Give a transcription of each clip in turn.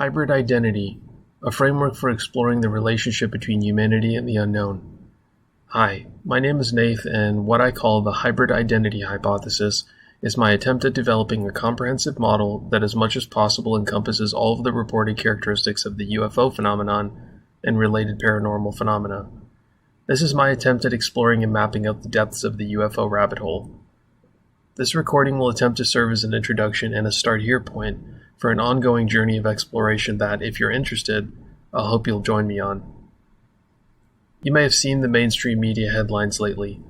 Hybrid identity, a framework for exploring the relationship between humanity and the unknown. Hi, my name is Nath, and what I call the hybrid identity hypothesis is my attempt at developing a comprehensive model that as much as possible encompasses all of the reported characteristics of the UFO phenomenon and related paranormal phenomena. This is my attempt at exploring and mapping out the depths of the UFO rabbit hole. This recording will attempt to serve as an introduction and a start here point for an ongoing journey of exploration that, if you're interested, I'll hope you'll join me on. You may have seen the mainstream media headlines lately.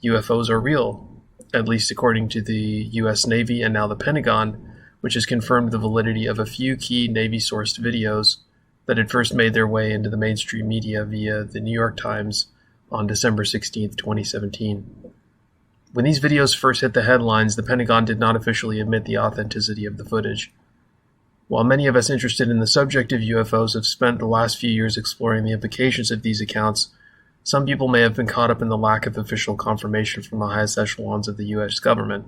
UFOs are real, at least according to the US Navy and now the Pentagon, which has confirmed the validity of a few key Navy-sourced videos that had first made their way into the mainstream media via the New York Times on December 16, 2017. When these videos first hit the headlines, the Pentagon did not officially admit the authenticity of the footage. While many of us interested in the subject of UFOs have spent the last few years exploring the implications of these accounts, some people may have been caught up in the lack of official confirmation from the highest echelons of the US government.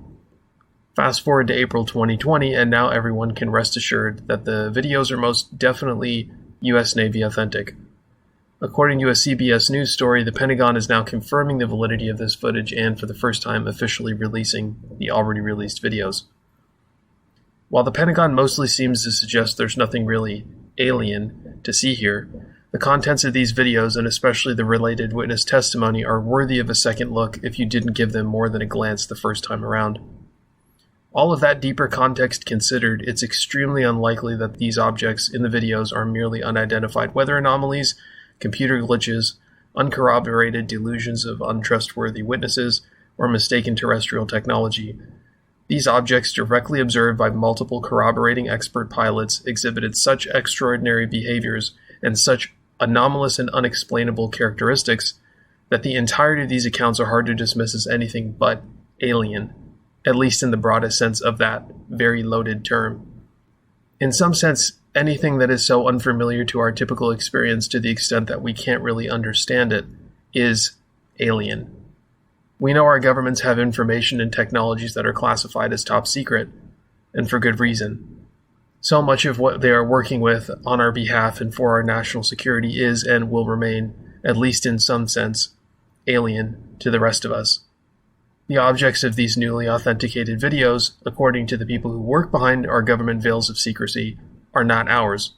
Fast forward to April 2020, and now everyone can rest assured that the videos are most definitely US Navy authentic. According to a CBS News story, the Pentagon is now confirming the validity of this footage and, for the first time, officially releasing the already released videos. While the Pentagon mostly seems to suggest there's nothing really alien to see here, the contents of these videos, and especially the related witness testimony, are worthy of a second look if you didn't give them more than a glance the first time around. All of that deeper context considered, it's extremely unlikely that these objects in the videos are merely unidentified weather anomalies, computer glitches, uncorroborated delusions of untrustworthy witnesses, or mistaken terrestrial technology. These objects, directly observed by multiple corroborating expert pilots, exhibited such extraordinary behaviors and such anomalous and unexplainable characteristics that the entirety of these accounts are hard to dismiss as anything but alien, at least in the broadest sense of that very loaded term. In some sense, anything that is so unfamiliar to our typical experience to the extent that we can't really understand it is alien. We know our governments have information and technologies that are classified as top secret, and for good reason. So much of what they are working with on our behalf and for our national security is and will remain, at least in some sense, alien to the rest of us. The objects of these newly authenticated videos, according to the people who work behind our government veils of secrecy, are not ours.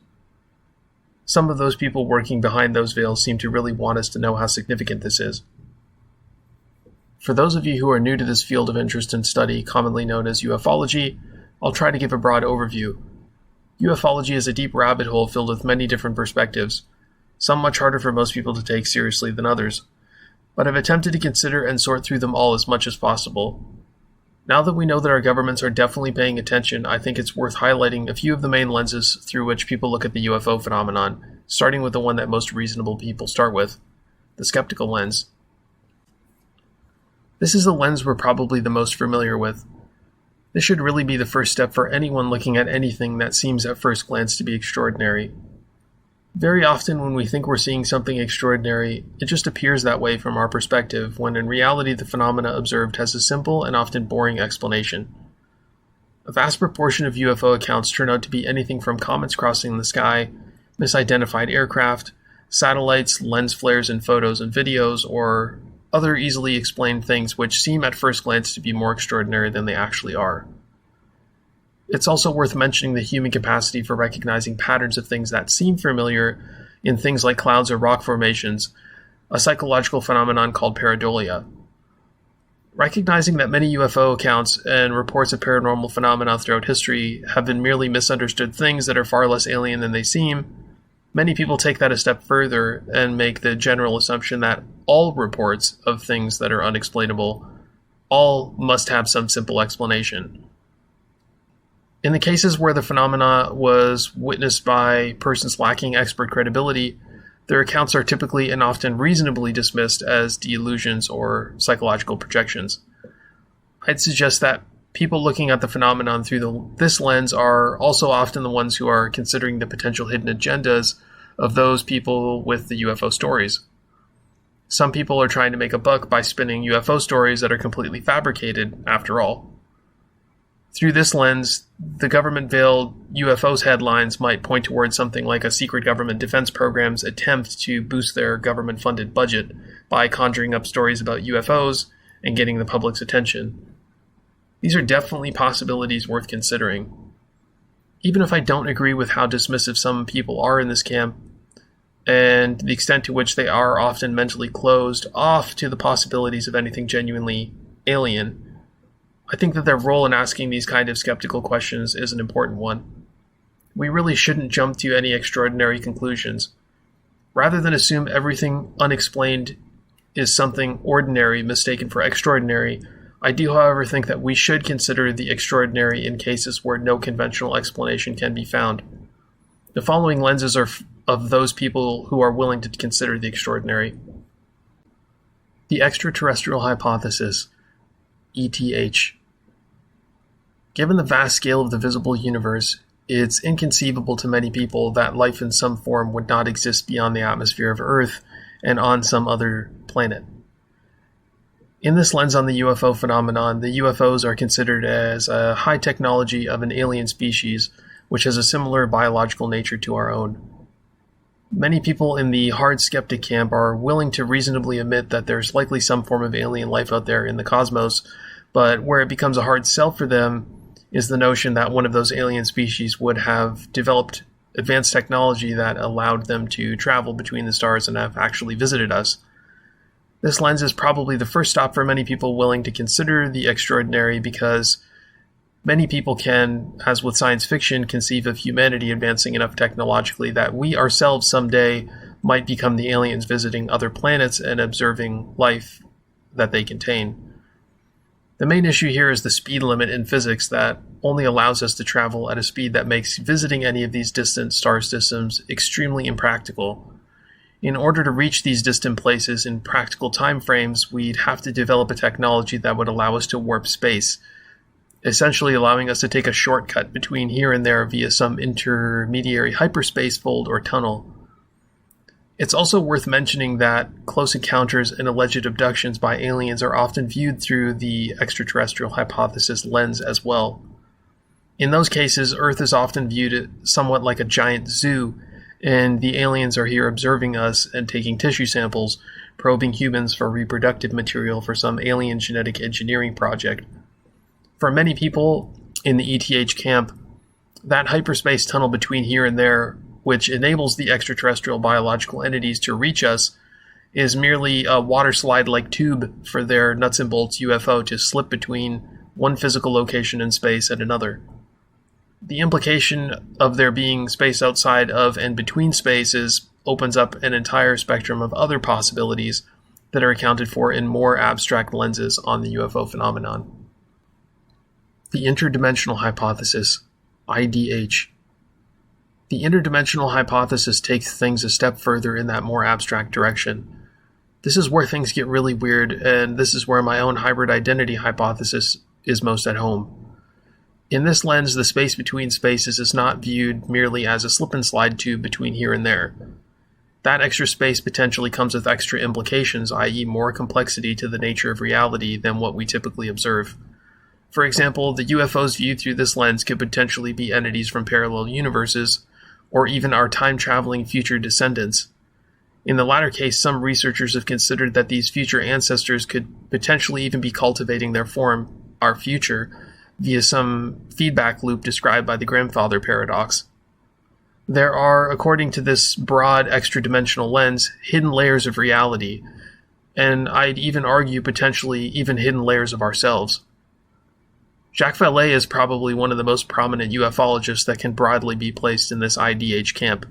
Some of those people working behind those veils seem to really want us to know how significant this is. For those of you who are new to this field of interest and study, commonly known as ufology, I'll try to give a broad overview. Ufology is a deep rabbit hole filled with many different perspectives, some much harder for most people to take seriously than others, but I've attempted to consider and sort through them all as much as possible. Now that we know that our governments are definitely paying attention, I think it's worth highlighting a few of the main lenses through which people look at the UFO phenomenon, starting with the one that most reasonable people start with, the skeptical lens. This is a lens we're probably the most familiar with. This should really be the first step for anyone looking at anything that seems at first glance to be extraordinary. Very often when we think we're seeing something extraordinary, it just appears that way from our perspective, when in reality the phenomena observed has a simple and often boring explanation. A vast proportion of UFO accounts turn out to be anything from comets crossing the sky, misidentified aircraft, satellites, lens flares in photos and videos, or other easily explained things which seem at first glance to be more extraordinary than they actually are. It's also worth mentioning the human capacity for recognizing patterns of things that seem familiar in things like clouds or rock formations, a psychological phenomenon called pareidolia. Recognizing that many UFO accounts and reports of paranormal phenomena throughout history have been merely misunderstood things that are far less alien than they seem, many people take that a step further and make the general assumption that all reports of things that are unexplainable all must have some simple explanation. In the cases where the phenomena was witnessed by persons lacking expert credibility, their accounts are typically and often reasonably dismissed as delusions or psychological projections. I'd suggest that people looking at the phenomenon through this lens are also often the ones who are considering the potential hidden agendas of those people with the UFO stories. Some people are trying to make a buck by spinning UFO stories that are completely fabricated, after all. Through this lens, the government-veiled UFOs headlines might point towards something like a secret government defense program's attempt to boost their government-funded budget by conjuring up stories about UFOs and getting the public's attention. These are definitely possibilities worth considering. Even if I don't agree with how dismissive some people are in this camp, and the extent to which they are often mentally closed off to the possibilities of anything genuinely alien, I think that their role in asking these kind of skeptical questions is an important one. We really shouldn't jump to any extraordinary conclusions. Rather than assume everything unexplained is something ordinary mistaken for extraordinary, I do, however, think that we should consider the extraordinary in cases where no conventional explanation can be found. The following lenses are of those people who are willing to consider the extraordinary. The extraterrestrial hypothesis, ETH. Given the vast scale of the visible universe, it's inconceivable to many people that life in some form would not exist beyond the atmosphere of Earth and on some other planet. In this lens on the UFO phenomenon, the UFOs are considered as a high technology of an alien species which has a similar biological nature to our own. Many people in the hard skeptic camp are willing to reasonably admit that there's likely some form of alien life out there in the cosmos, but where it becomes a hard sell for them is the notion that one of those alien species would have developed advanced technology that allowed them to travel between the stars and have actually visited us. This lens is probably the first stop for many people willing to consider the extraordinary because many people can, as with science fiction, conceive of humanity advancing enough technologically that we ourselves someday might become the aliens visiting other planets and observing life that they contain. The main issue here is the speed limit in physics that only allows us to travel at a speed that makes visiting any of these distant star systems extremely impractical. In order to reach these distant places in practical time frames, we'd have to develop a technology that would allow us to warp space, essentially allowing us to take a shortcut between here and there via some intermediary hyperspace fold or tunnel. It's also worth mentioning that close encounters and alleged abductions by aliens are often viewed through the extraterrestrial hypothesis lens as well. In those cases, Earth is often viewed somewhat like a giant zoo, and the aliens are here observing us and taking tissue samples, probing humans for reproductive material for some alien genetic engineering project. For many people in the ETH camp, that hyperspace tunnel between here and there, which enables the extraterrestrial biological entities to reach us, is merely a water slide-like tube for their nuts and bolts UFO to slip between one physical location in space and another. The implication of there being space outside of and between spaces opens up an entire spectrum of other possibilities that are accounted for in more abstract lenses on the UFO phenomenon. The interdimensional hypothesis, IDH. The interdimensional hypothesis takes things a step further in that more abstract direction. This is where things get really weird, and this is where my own hybrid identity hypothesis is most at home. In this lens, the space between spaces is not viewed merely as a slip-and-slide tube between here and there. That extra space potentially comes with extra implications, i.e. more complexity to the nature of reality than what we typically observe. For example, the UFOs viewed through this lens could potentially be entities from parallel universes, or even our time-traveling future descendants. In the latter case, some researchers have considered that these future ancestors could potentially even be cultivating their form, our future, via some feedback loop described by the grandfather paradox. There are, according to this broad extra-dimensional lens, hidden layers of reality, and I'd even argue potentially even hidden layers of ourselves. Jacques Vallée is probably one of the most prominent ufologists that can broadly be placed in this IDH camp.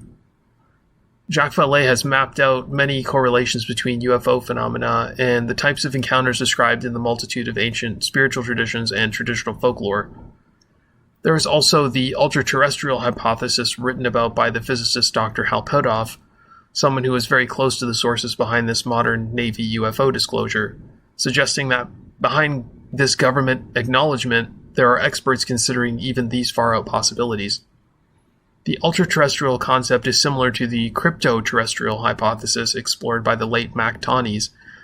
Jacques Vallée has mapped out many correlations between UFO phenomena and the types of encounters described in the multitude of ancient spiritual traditions and traditional folklore. There is also the ultra-terrestrial hypothesis written about by the physicist Dr. Hal Puthoff, someone who is very close to the sources behind this modern Navy UFO disclosure, suggesting that behind this government acknowledgement, there are experts considering even these far-out possibilities. The ultra-terrestrial concept is similar to the crypto-terrestrial hypothesis explored by the late Mac Tawney,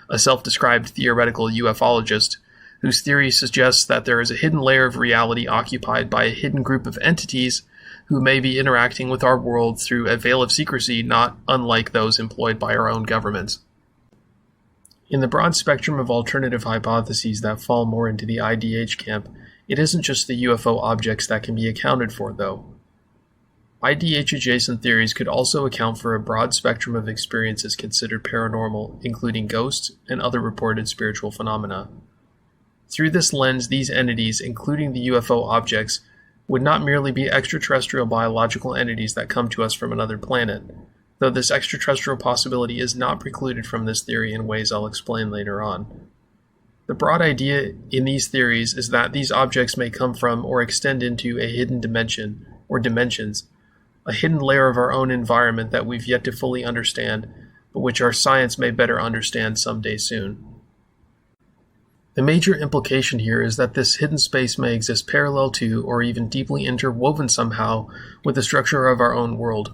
a self-described theoretical ufologist, whose theory suggests that there is a hidden layer of reality occupied by a hidden group of entities who may be interacting with our world through a veil of secrecy not unlike those employed by our own governments. In the broad spectrum of alternative hypotheses that fall more into the IDH camp, it isn't just the UFO objects that can be accounted for, though. IDH-adjacent theories could also account for a broad spectrum of experiences considered paranormal, including ghosts and other reported spiritual phenomena. Through this lens, these entities, including the UFO objects, would not merely be extraterrestrial biological entities that come to us from another planet, though this extraterrestrial possibility is not precluded from this theory in ways I'll explain later on. The broad idea in these theories is that these objects may come from or extend into a hidden dimension, or dimensions, a hidden layer of our own environment that we've yet to fully understand, but which our science may better understand someday soon. The major implication here is that this hidden space may exist parallel to, or even deeply interwoven somehow, with the structure of our own world.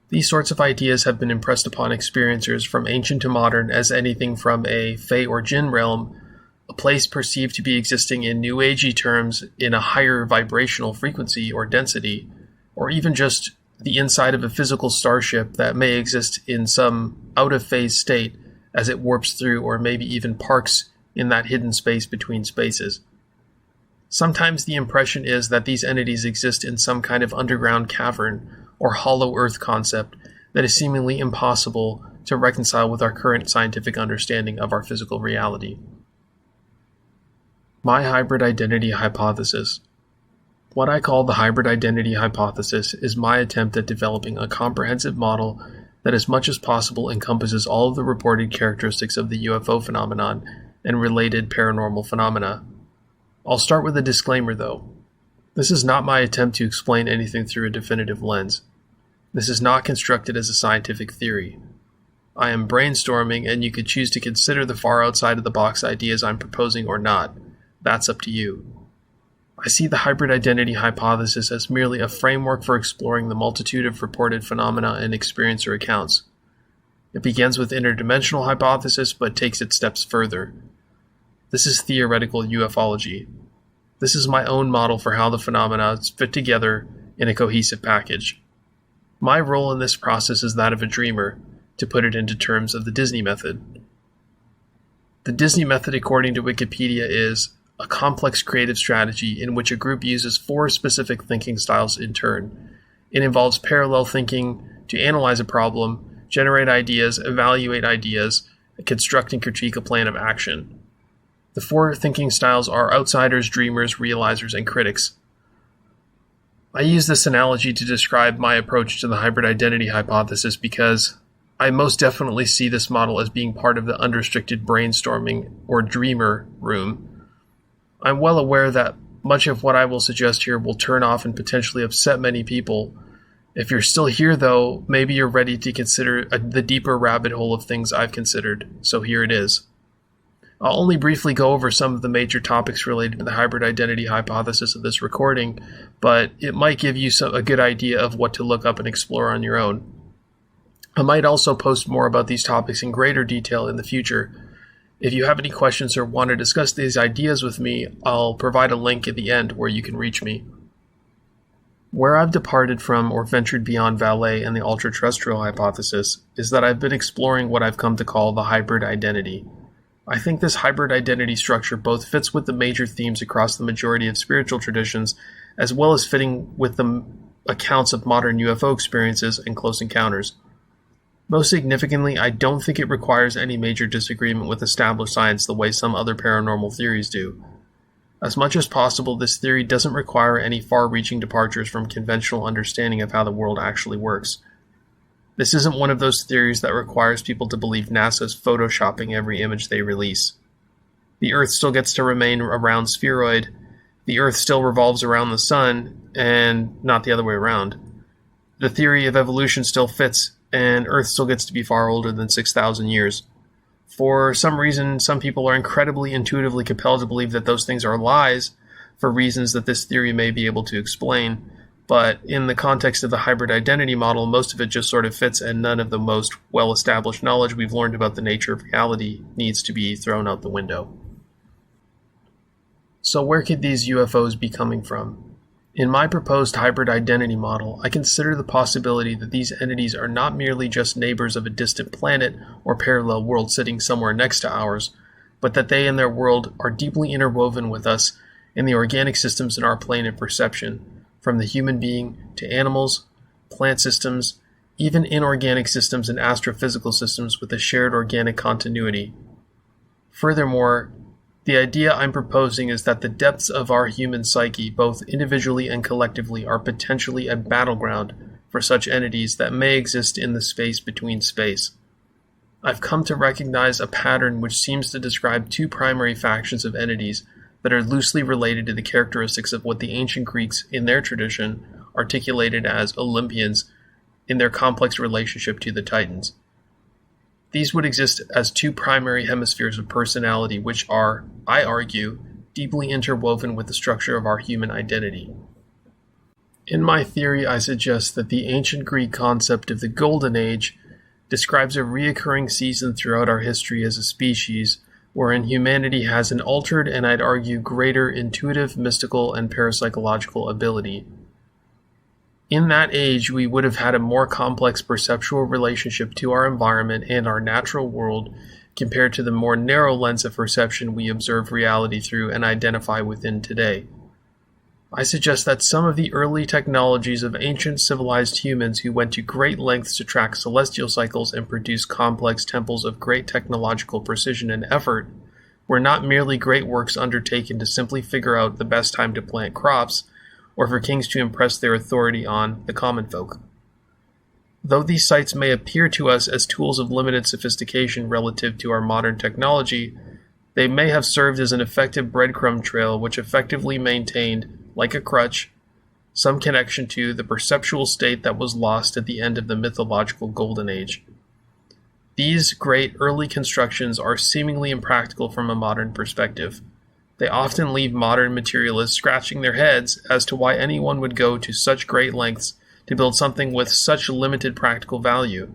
These sorts of ideas have been impressed upon experiencers from ancient to modern as anything from a Fae or Jinn realm, a place perceived to be existing in New Agey terms in a higher vibrational frequency or density, or even just the inside of a physical starship that may exist in some out-of-phase state as it warps through or maybe even parks in that hidden space between spaces. Sometimes the impression is that these entities exist in some kind of underground cavern or hollow earth concept that is seemingly impossible to reconcile with our current scientific understanding of our physical reality. My hybrid identity hypothesis. What I call the hybrid identity hypothesis is my attempt at developing a comprehensive model that as much as possible encompasses all of the reported characteristics of the UFO phenomenon and related paranormal phenomena. I'll start with a disclaimer though. This is not my attempt to explain anything through a definitive lens. This is not constructed as a scientific theory. I am brainstorming, and you could choose to consider the far outside of the box ideas I'm proposing or not. That's up to you. I see the hybrid identity hypothesis as merely a framework for exploring the multitude of reported phenomena and experiencer accounts. It begins with interdimensional hypothesis but takes it steps further. This is theoretical ufology. This is my own model for how the phenomena fit together in a cohesive package. My role in this process is that of a dreamer, to put it into terms of the Disney method. The Disney method, according to Wikipedia, is a complex creative strategy in which a group uses 4 specific thinking styles in turn. It involves parallel thinking to analyze a problem, generate ideas, evaluate ideas, and construct and critique a plan of action. The 4 thinking styles are outsiders, dreamers, realizers, and critics. I use this analogy to describe my approach to the hybrid identity hypothesis because I most definitely see this model as being part of the unrestricted brainstorming or dreamer room. I'm well aware that much of what I will suggest here will turn off and potentially upset many people. If you're still here, though, maybe you're ready to consider the deeper rabbit hole of things I've considered, so here it is. I'll only briefly go over some of the major topics related to the hybrid identity hypothesis of this recording, but it might give you a good idea of what to look up and explore on your own. I might also post more about these topics in greater detail in the future. If you have any questions or want to discuss these ideas with me, I'll provide a link at the end where you can reach me. Where I've departed from or ventured beyond Valet and the ultra-terrestrial hypothesis is that I've been exploring what I've come to call the hybrid identity. I think this hybrid identity structure both fits with the major themes across the majority of spiritual traditions, as well as fitting with the accounts of modern UFO experiences and close encounters. Most significantly, I don't think it requires any major disagreement with established science the way some other paranormal theories do. As much as possible, this theory doesn't require any far-reaching departures from conventional understanding of how the world actually works. This isn't one of those theories that requires people to believe NASA's photoshopping every image they release. The Earth still gets to remain a round spheroid, the Earth still revolves around the Sun, and not the other way around. The theory of evolution still fits, and Earth still gets to be far older than 6,000 years. For some reason, some people are incredibly intuitively compelled to believe that those things are lies, for reasons that this theory may be able to explain, but in the context of the hybrid identity model, most of it just sort of fits, and none of the most well-established knowledge we've learned about the nature of reality needs to be thrown out the window. So where could these UFOs be coming from? In my proposed hybrid identity model, I consider the possibility that these entities are not merely just neighbors of a distant planet or parallel world sitting somewhere next to ours, but that they and their world are deeply interwoven with us in the organic systems in our plane of perception, from the human being to animals, plant systems, even inorganic systems and astrophysical systems with a shared organic continuity. Furthermore, the idea I'm proposing is that the depths of our human psyche, both individually and collectively, are potentially a battleground for such entities that may exist in the space between space. I've come to recognize a pattern which seems to describe two primary factions of entities that are loosely related to the characteristics of what the ancient Greeks, in their tradition, articulated as Olympians in their complex relationship to the Titans. These would exist as two primary hemispheres of personality which are, I argue, deeply interwoven with the structure of our human identity. In my theory, I suggest that the ancient Greek concept of the Golden Age describes a reoccurring season throughout our history as a species, wherein humanity has an altered and I'd argue greater intuitive, mystical, and parapsychological ability. In that age, we would have had a more complex perceptual relationship to our environment and our natural world compared to the more narrow lens of perception we observe reality through and identify within today. I suggest that some of the early technologies of ancient civilized humans who went to great lengths to track celestial cycles and produce complex temples of great technological precision and effort were not merely great works undertaken to simply figure out the best time to plant crops, or for kings to impress their authority on the common folk. Though these sites may appear to us as tools of limited sophistication relative to our modern technology, they may have served as an effective breadcrumb trail which effectively maintained, like a crutch, some connection to the perceptual state that was lost at the end of the mythological Golden Age. These great early constructions are seemingly impractical from a modern perspective. They often leave modern materialists scratching their heads as to why anyone would go to such great lengths to build something with such limited practical value.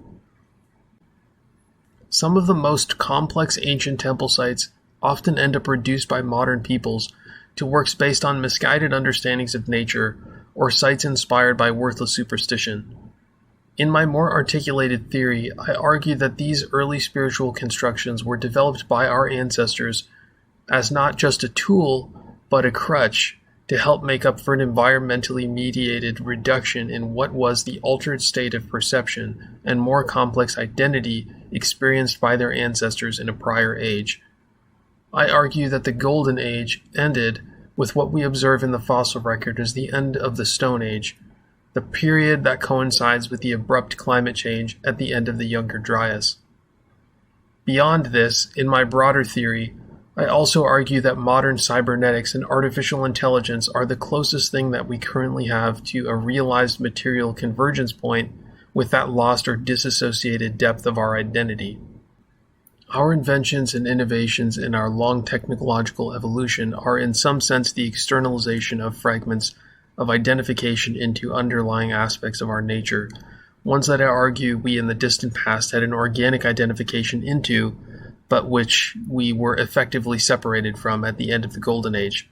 Some of the most complex ancient temple sites often end up reduced by modern peoples to works based on misguided understandings of nature or sites inspired by worthless superstition. In my more articulated theory, I argue that these early spiritual constructions were developed by our ancestors as not just a tool, but a crutch to help make up for an environmentally mediated reduction in what was the altered state of perception and more complex identity experienced by their ancestors in a prior age. I argue that the Golden Age ended with what we observe in the fossil record as the end of the Stone Age, the period that coincides with the abrupt climate change at the end of the Younger Dryas. Beyond this, in my broader theory, I also argue that modern cybernetics and artificial intelligence are the closest thing that we currently have to a realized material convergence point with that lost or disassociated depth of our identity. Our inventions and innovations in our long technological evolution are in some sense the externalization of fragments of identification into underlying aspects of our nature, ones that I argue we in the distant past had an organic identification into, but which we were effectively separated from at the end of the Golden Age.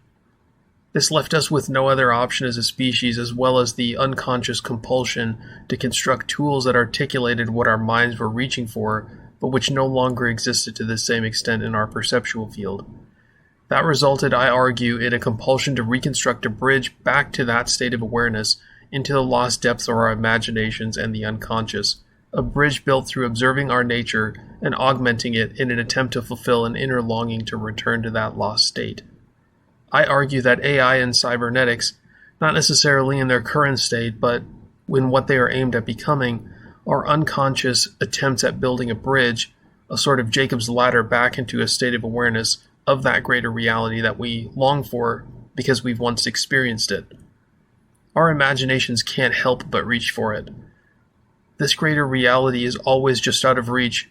This left us with no other option as a species, as well as the unconscious compulsion to construct tools that articulated what our minds were reaching for, but which no longer existed to the same extent in our perceptual field. That resulted, I argue, in a compulsion to reconstruct a bridge back to that state of awareness, into the lost depths of our imaginations and the unconscious, a bridge built through observing our nature and augmenting it in an attempt to fulfill an inner longing to return to that lost state. I argue that AI and cybernetics, not necessarily in their current state, but in what they are aimed at becoming, are unconscious attempts at building a bridge, a sort of Jacob's ladder back into a state of awareness of that greater reality that we long for because we've once experienced it. Our imaginations can't help but reach for it. This greater reality is always just out of reach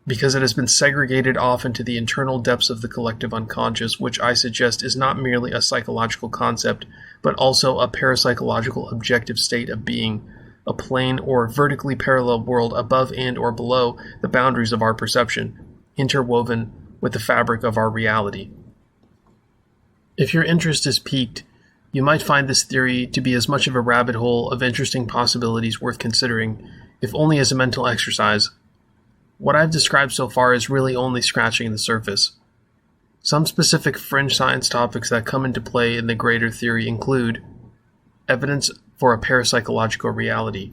because it has been segregated off into the internal depths of the collective unconscious, which I suggest is not merely a psychological concept, but also a parapsychological objective state of being, a plane or vertically parallel world above and or below the boundaries of our perception, interwoven with the fabric of our reality. If your interest is piqued, you might find this theory to be as much of a rabbit hole of interesting possibilities worth considering, if only as a mental exercise. What I've described so far is really only scratching the surface. Some specific fringe science topics that come into play in the greater theory include evidence for a parapsychological reality.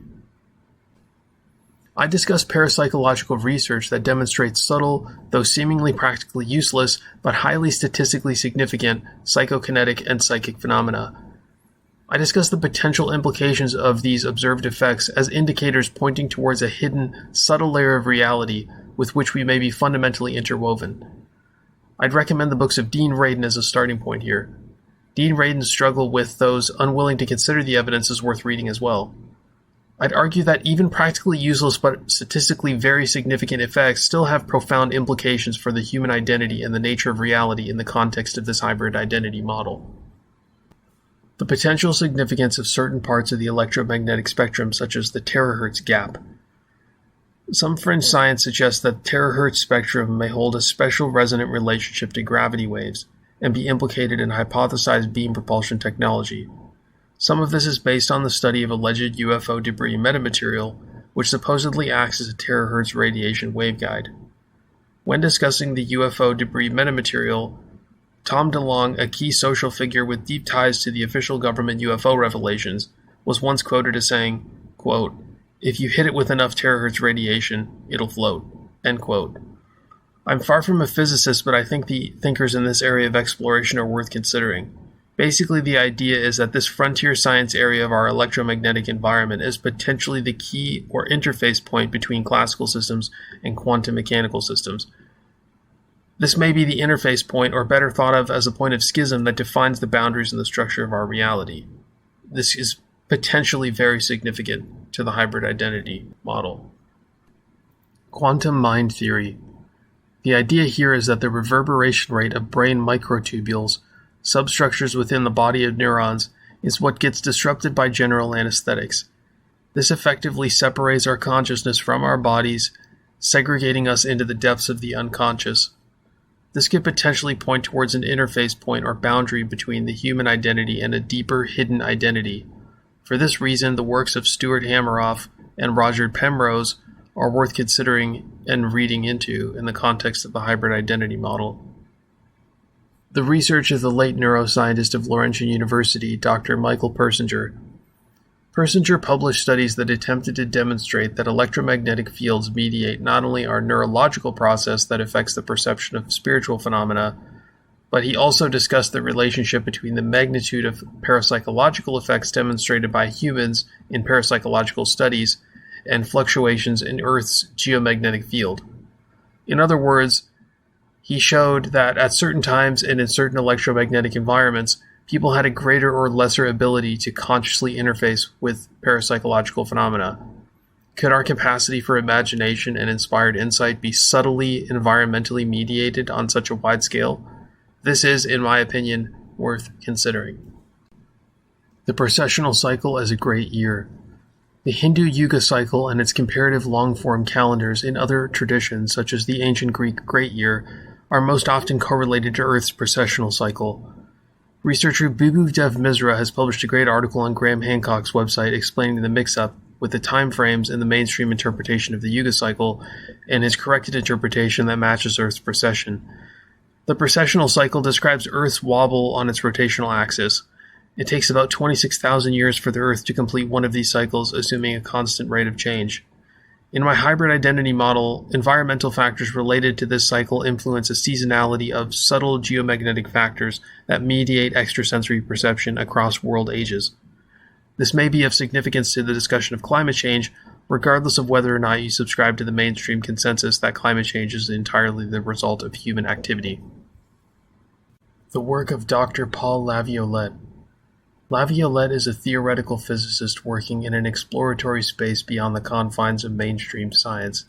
I discuss parapsychological research that demonstrates subtle, though seemingly practically useless, but highly statistically significant psychokinetic and psychic phenomena. I discuss the potential implications of these observed effects as indicators pointing towards a hidden, subtle layer of reality with which we may be fundamentally interwoven. I'd recommend the books of Dean Radin as a starting point here. Dean Radin's struggle with those unwilling to consider the evidence is worth reading as well. I'd argue that even practically useless but statistically very significant effects still have profound implications for the human identity and the nature of reality in the context of this hybrid identity model. The potential significance of certain parts of the electromagnetic spectrum, such as the terahertz gap. Some fringe science suggests that the terahertz spectrum may hold a special resonant relationship to gravity waves and be implicated in hypothesized beam propulsion technology. Some of this is based on the study of alleged UFO debris metamaterial, which supposedly acts as a terahertz radiation waveguide. When discussing the UFO debris metamaterial, Tom DeLonge, a key social figure with deep ties to the official government UFO revelations, was once quoted as saying, quote, "If you hit it with enough terahertz radiation, it'll float." End quote. I'm far from a physicist, but I think the thinkers in this area of exploration are worth considering. Basically, the idea is that this frontier science area of our electromagnetic environment is potentially the key or interface point between classical systems and quantum mechanical systems. This may be the interface point, or better thought of as a point of schism that defines the boundaries and the structure of our reality. This is potentially very significant to the hybrid identity model. Quantum mind theory. The idea here is that the reverberation rate of brain microtubules, substructures within the body of neurons, is what gets disrupted by general anesthetics. This effectively separates our consciousness from our bodies, segregating us into the depths of the unconscious. This could potentially point towards an interface point or boundary between the human identity and a deeper, hidden identity. For this reason, the works of Stuart Hameroff and Roger Penrose are worth considering and reading into in the context of the hybrid identity model. The research of the late neuroscientist of Laurentian University, Dr. Michael Persinger. Persinger published studies that attempted to demonstrate that electromagnetic fields mediate not only our neurological process that affects the perception of spiritual phenomena, but he also discussed the relationship between the magnitude of parapsychological effects demonstrated by humans in parapsychological studies and fluctuations in Earth's geomagnetic field. In other words, he showed that at certain times and in certain electromagnetic environments, people had a greater or lesser ability to consciously interface with parapsychological phenomena. Could our capacity for imagination and inspired insight be subtly environmentally mediated on such a wide scale? This is, in my opinion, worth considering. The precessional cycle as a great year. The Hindu Yuga cycle and its comparative long-form calendars in other traditions, such as the ancient Greek Great Year, are most often correlated to Earth's precessional cycle. Researcher Bibhudev Misra has published a great article on Graham Hancock's website explaining the mix-up with the time frames in the mainstream interpretation of the Yuga cycle and his corrected interpretation that matches Earth's precession. The precessional cycle describes Earth's wobble on its rotational axis. It takes about 26,000 years for the Earth to complete one of these cycles, assuming a constant rate of change. In my hybrid identity model, environmental factors related to this cycle influence a seasonality of subtle geomagnetic factors that mediate extrasensory perception across world ages. This may be of significance to the discussion of climate change, regardless of whether or not you subscribe to the mainstream consensus that climate change is entirely the result of human activity. The work of Dr. Paul Laviolette. Laviolette is a theoretical physicist working in an exploratory space beyond the confines of mainstream science.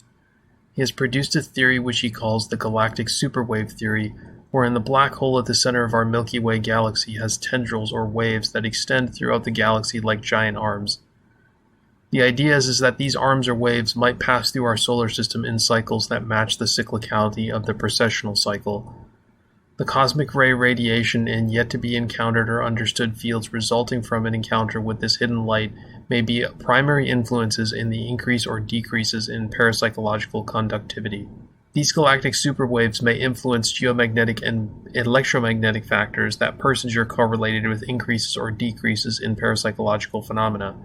He has produced a theory which he calls the galactic superwave theory, wherein the black hole at the center of our Milky Way galaxy has tendrils or waves that extend throughout the galaxy like giant arms. The idea is that these arms or waves might pass through our solar system in cycles that match the cyclicality of the precessional cycle. The cosmic ray radiation and yet to be encountered or understood fields resulting from an encounter with this hidden light may be primary influences in the increase or decreases in parapsychological conductivity. These galactic superwaves may influence geomagnetic and electromagnetic factors that persons are correlated with increases or decreases in parapsychological phenomena.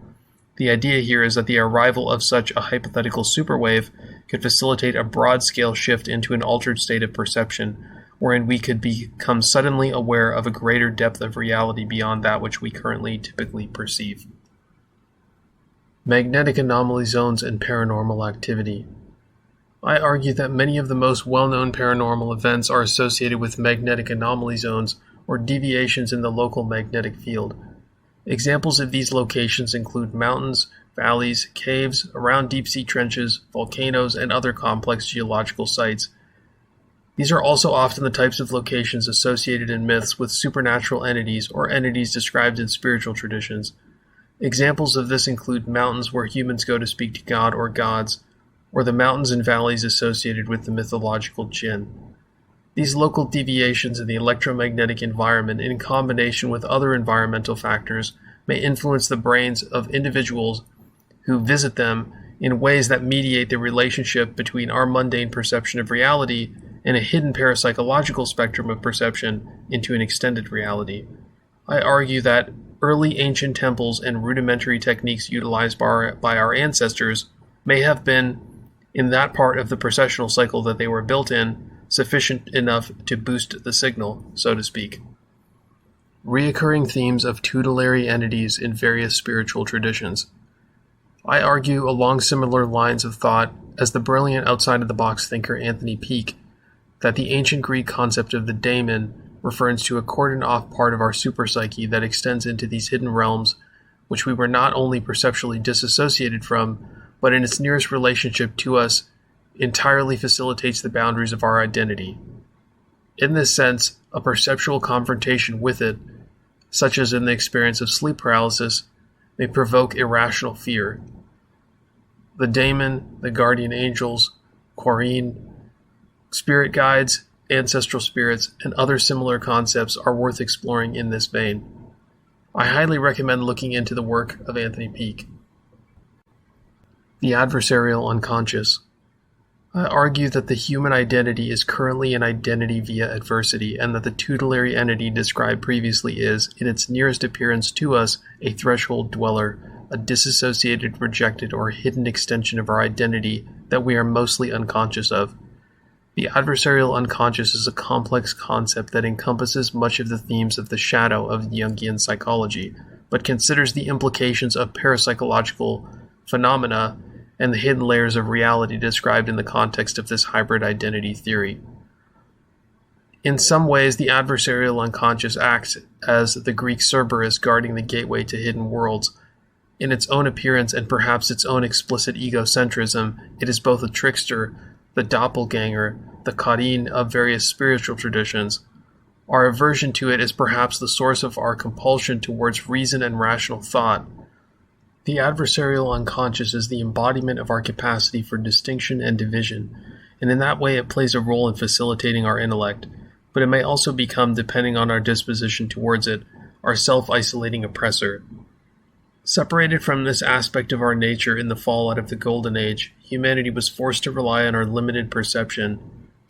The idea here is that the arrival of such a hypothetical superwave could facilitate a broad-scale shift into an altered state of perception, wherein we could become suddenly aware of a greater depth of reality beyond that which we currently typically perceive. Magnetic anomaly zones and paranormal activity. I argue that many of the most well-known paranormal events are associated with magnetic anomaly zones or deviations in the local magnetic field. Examples of these locations include mountains, valleys, caves, around deep-sea trenches, volcanoes, and other complex geological sites. These are also often the types of locations associated in myths with supernatural entities or entities described in spiritual traditions. Examples of this include mountains where humans go to speak to God or gods, or the mountains and valleys associated with the mythological jinn. These local deviations in the electromagnetic environment, in combination with other environmental factors, may influence the brains of individuals who visit them in ways that mediate the relationship between our mundane perception of reality and a hidden parapsychological spectrum of perception into an extended reality. I argue that early ancient temples and rudimentary techniques utilized by our ancestors may have been, in that part of the processional cycle that they were built in, sufficient enough to boost the signal, so to speak. Reoccurring themes of tutelary entities in various spiritual traditions. I argue along similar lines of thought as the brilliant outside-of-the-box thinker Anthony Peake that the ancient Greek concept of the daemon refers to a cordoned-off part of our superpsyche that extends into these hidden realms, which we were not only perceptually disassociated from, but in its nearest relationship to us entirely facilitates the boundaries of our identity. In this sense, a perceptual confrontation with it, such as in the experience of sleep paralysis, may provoke irrational fear. The daemon, the guardian angels, Quarine, spirit guides, ancestral spirits, and other similar concepts are worth exploring in this vein. I highly recommend looking into the work of Anthony Peake. The adversarial unconscious. I argue that the human identity is currently an identity via adversity, and that the tutelary entity described previously is, in its nearest appearance to us, a threshold dweller, a disassociated, rejected, or hidden extension of our identity that we are mostly unconscious of. The adversarial unconscious is a complex concept that encompasses much of the themes of the shadow of Jungian psychology, but considers the implications of parapsychological phenomena and the hidden layers of reality described in the context of this hybrid identity theory. In some ways, the adversarial unconscious acts as the Greek Cerberus guarding the gateway to hidden worlds. In its own appearance and perhaps its own explicit egocentrism, it is both a trickster, the doppelganger, the Qareen of various spiritual traditions. Our aversion to it is perhaps the source of our compulsion towards reason and rational thought. The adversarial unconscious is the embodiment of our capacity for distinction and division, and in that way it plays a role in facilitating our intellect, but it may also become, depending on our disposition towards it, our self-isolating oppressor. Separated from this aspect of our nature in the fallout of the Golden Age, humanity was forced to rely on our limited perception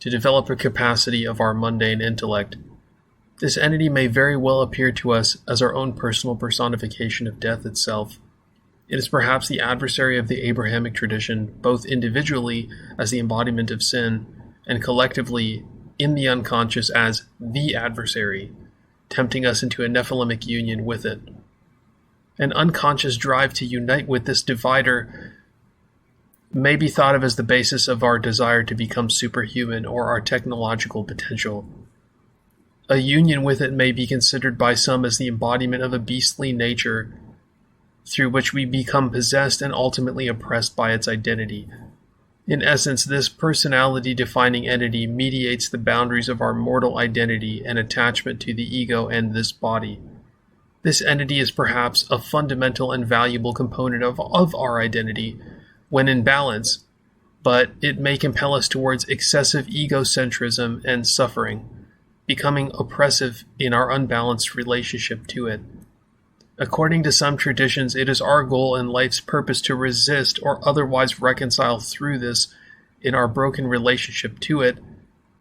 to develop a capacity of our mundane intellect. This entity may very well appear to us as our own personal personification of death itself. It is perhaps the adversary of the Abrahamic tradition, both individually as the embodiment of sin, and collectively in the unconscious as the adversary, tempting us into a Nephilimic union with it. An unconscious drive to unite with this divider may be thought of as the basis of our desire to become superhuman or our technological potential. A union with it may be considered by some as the embodiment of a beastly nature through which we become possessed and ultimately oppressed by its identity. In essence, this personality-defining entity mediates the boundaries of our mortal identity and attachment to the ego and this body. This entity is perhaps a fundamental and valuable component of our identity when in balance, but it may compel us towards excessive egocentrism and suffering. becoming oppressive in our unbalanced relationship to it. According to some traditions, it is our goal and life's purpose to resist or otherwise reconcile through this in our broken relationship to it,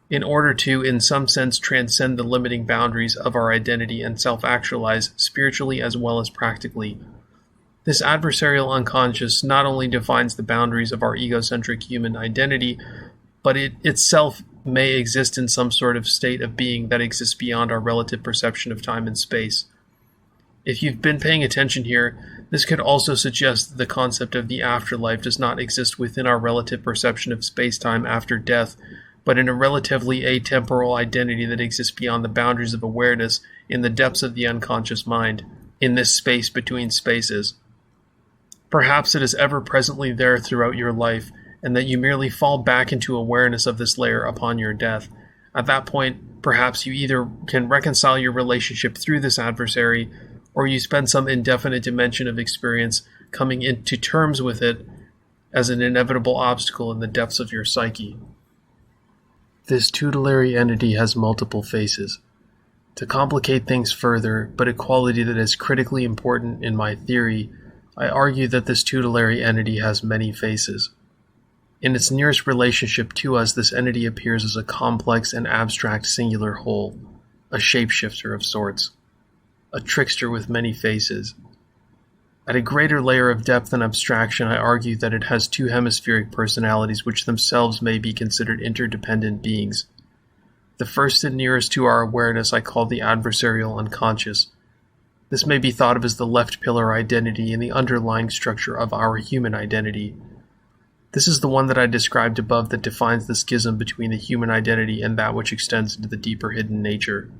in order to, in some sense, transcend the limiting boundaries of our identity and self-actualize spiritually as well as practically. This adversarial unconscious not only defines the boundaries of our egocentric human identity, but it itself may exist in some sort of state of being that exists beyond our relative perception of time and space. If you've been paying attention here, this could also suggest that the concept of the afterlife does not exist within our relative perception of space-time after death, but in a relatively atemporal identity that exists beyond the boundaries of awareness in the depths of the unconscious mind, in this space between spaces. Perhaps it is ever presently there throughout your life, and that you merely fall back into awareness of this layer upon your death. At that point, perhaps you either can reconcile your relationship through this adversary, or you spend some indefinite dimension of experience coming into terms with it as an inevitable obstacle in the depths of your psyche. This tutelary entity has multiple faces. To complicate things further, but a quality that is critically important in my theory, I argue that this tutelary entity has many faces. In its nearest relationship to us, this entity appears as a complex and abstract singular whole, a shapeshifter of sorts, a trickster with many faces. At a greater layer of depth and abstraction, I argue that it has two hemispheric personalities which themselves may be considered interdependent beings. The first and nearest to our awareness I call the adversarial unconscious. This may be thought of as the left pillar identity in the underlying structure of our human identity. This is the one that I described above that defines the schism between the human identity and that which extends into the deeper hidden nature.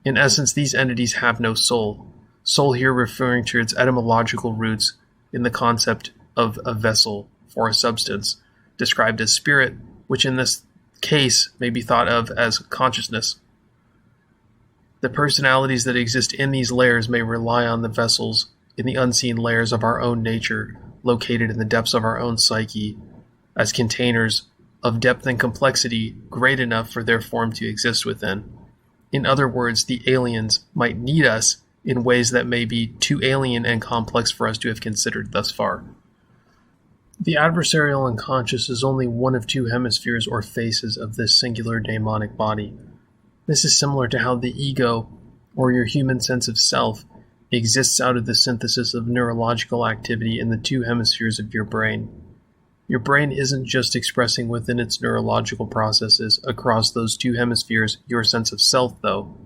In essence, these entities have no soul. Soul here referring to its etymological roots in the concept of a vessel for a substance, described as spirit, which in this case may be thought of as consciousness. The personalities that exist in these layers may rely on the vessels in the unseen layers of our own nature, located in the depths of our own psyche, as containers of depth and complexity great enough for their form to exist within. In other words, the aliens might need us in ways that may be too alien and complex for us to have considered thus far. The adversarial unconscious is only one of two hemispheres or faces of this singular daemonic body. This is similar to how the ego, or your human sense of self, exists out of the synthesis of neurological activity in the two hemispheres of your brain. Your brain isn't just expressing within its neurological processes across those two hemispheres your sense of self, though.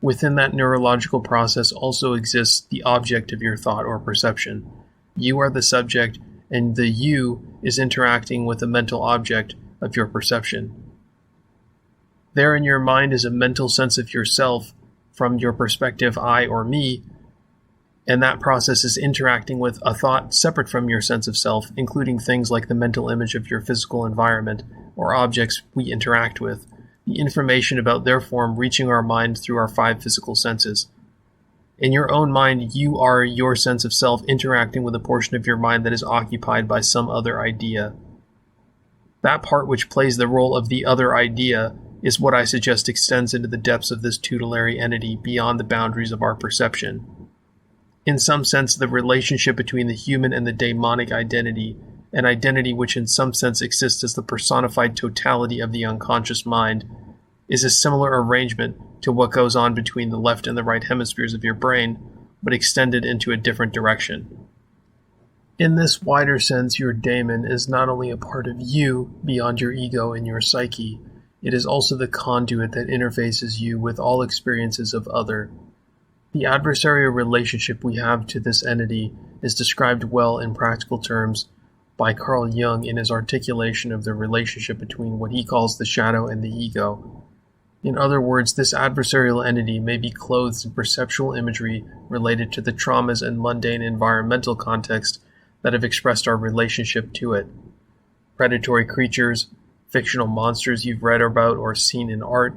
Within that neurological process also exists the object of your thought or perception. You are the subject, and the you is interacting with the mental object of your perception. There in your mind is a mental sense of yourself from your perspective, I or me, and that process is interacting with a thought separate from your sense of self, including things like the mental image of your physical environment or objects we interact with, the information about their form reaching our mind through our five physical senses. In your own mind, you are your sense of self interacting with a portion of your mind that is occupied by some other idea. That part which plays the role of the other idea is what I suggest extends into the depths of this tutelary entity beyond the boundaries of our perception. In some sense, the relationship between the human and the daemonic identity, an identity which in some sense exists as the personified totality of the unconscious mind, is a similar arrangement to what goes on between the left and the right hemispheres of your brain, but extended into a different direction. In this wider sense, your daemon is not only a part of you beyond your ego and your psyche, it is also the conduit that interfaces you with all experiences of other. The adversarial relationship we have to this entity is described well in practical terms by Carl Jung in his articulation of the relationship between what he calls the shadow and the ego. In other words, this adversarial entity may be clothed in perceptual imagery related to the traumas and mundane environmental context that have expressed our relationship to it. Predatory creatures, fictional monsters you've read about or seen in art,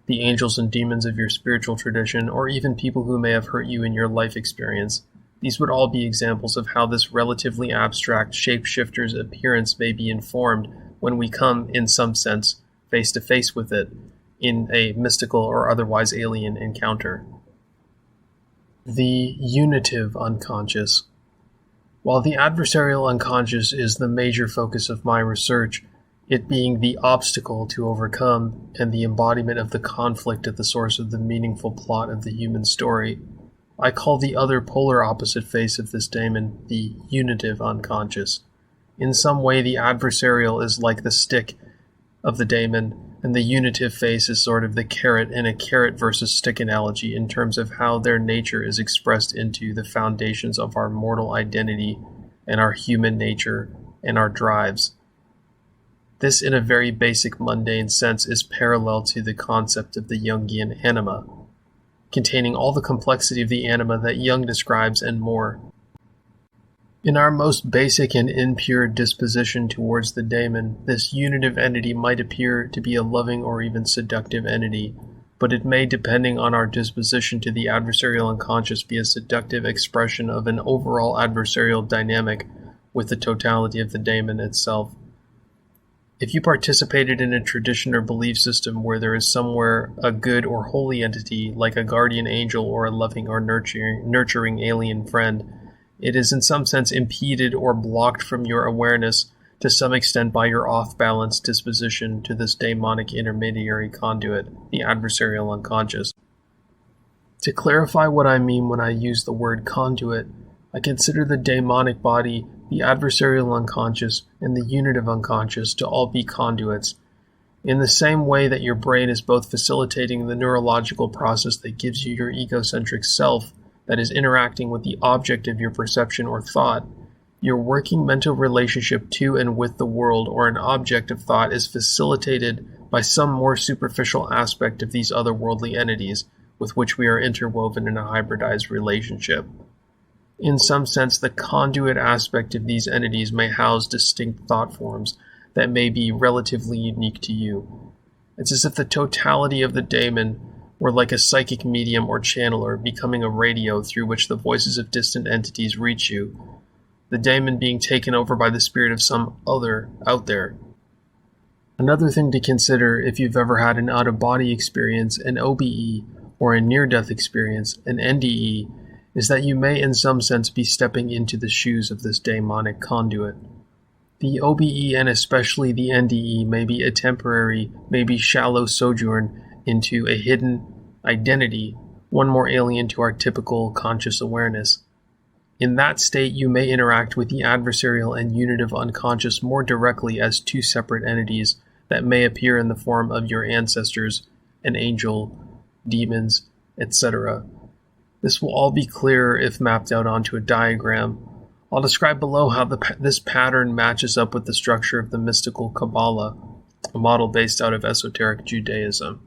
the angels and demons of your spiritual tradition, or even people who may have hurt you in your life experience. These would all be examples of how this relatively abstract shapeshifter's appearance may be informed when we come, in some sense, face to face with it, in a mystical or otherwise alien encounter. The unitive unconscious. While the adversarial unconscious is the major focus of my research, it being the obstacle to overcome and the embodiment of the conflict at the source of the meaningful plot of the human story, I call the other polar opposite face of this daemon the unitive unconscious. In some way, the adversarial is like the stick of the daemon, and the unitive face is sort of the carrot in a carrot versus stick analogy in terms of how their nature is expressed into the foundations of our mortal identity and our human nature and our drives. This, in a very basic, mundane sense, is parallel to the concept of the Jungian anima, containing all the complexity of the anima that Jung describes and more. In our most basic and impure disposition towards the daemon, this unitive entity might appear to be a loving or even seductive entity, but it may, depending on our disposition to the adversarial unconscious, be a seductive expression of an overall adversarial dynamic with the totality of the daemon itself. If you participated in a tradition or belief system where there is somewhere a good or holy entity, like a guardian angel or a loving or nurturing alien friend, it is in some sense impeded or blocked from your awareness to some extent by your off-balance disposition to this daemonic intermediary conduit, the adversarial unconscious. To clarify what I mean when I use the word conduit, I consider the daemonic body, the adversarial unconscious, and the unitive unconscious to all be conduits. In the same way that your brain is both facilitating the neurological process that gives you your egocentric self, that is interacting with the object of your perception or thought, your working mental relationship to and with the world or an object of thought is facilitated by some more superficial aspect of these otherworldly entities with which we are interwoven in a hybridized relationship. In some sense, the conduit aspect of these entities may house distinct thought forms that may be relatively unique to you. It's as if the totality of the daemon were like a psychic medium or channeler becoming a radio through which the voices of distant entities reach you, the daemon being taken over by the spirit of some other out there. Another thing to consider if you've ever had an out-of-body experience, an OBE, or a near-death experience, an NDE, is that you may in some sense be stepping into the shoes of this daemonic conduit. The OBE and especially the NDE may be a temporary, maybe shallow sojourn into a hidden identity, one more alien to our typical conscious awareness. In that state, you may interact with the adversarial and unitive unconscious more directly as two separate entities that may appear in the form of your ancestors, an angel, demons, etc. This will all be clearer if mapped out onto a diagram. I'll describe below how this pattern matches up with the structure of the mystical Kabbalah, a model based out of esoteric Judaism.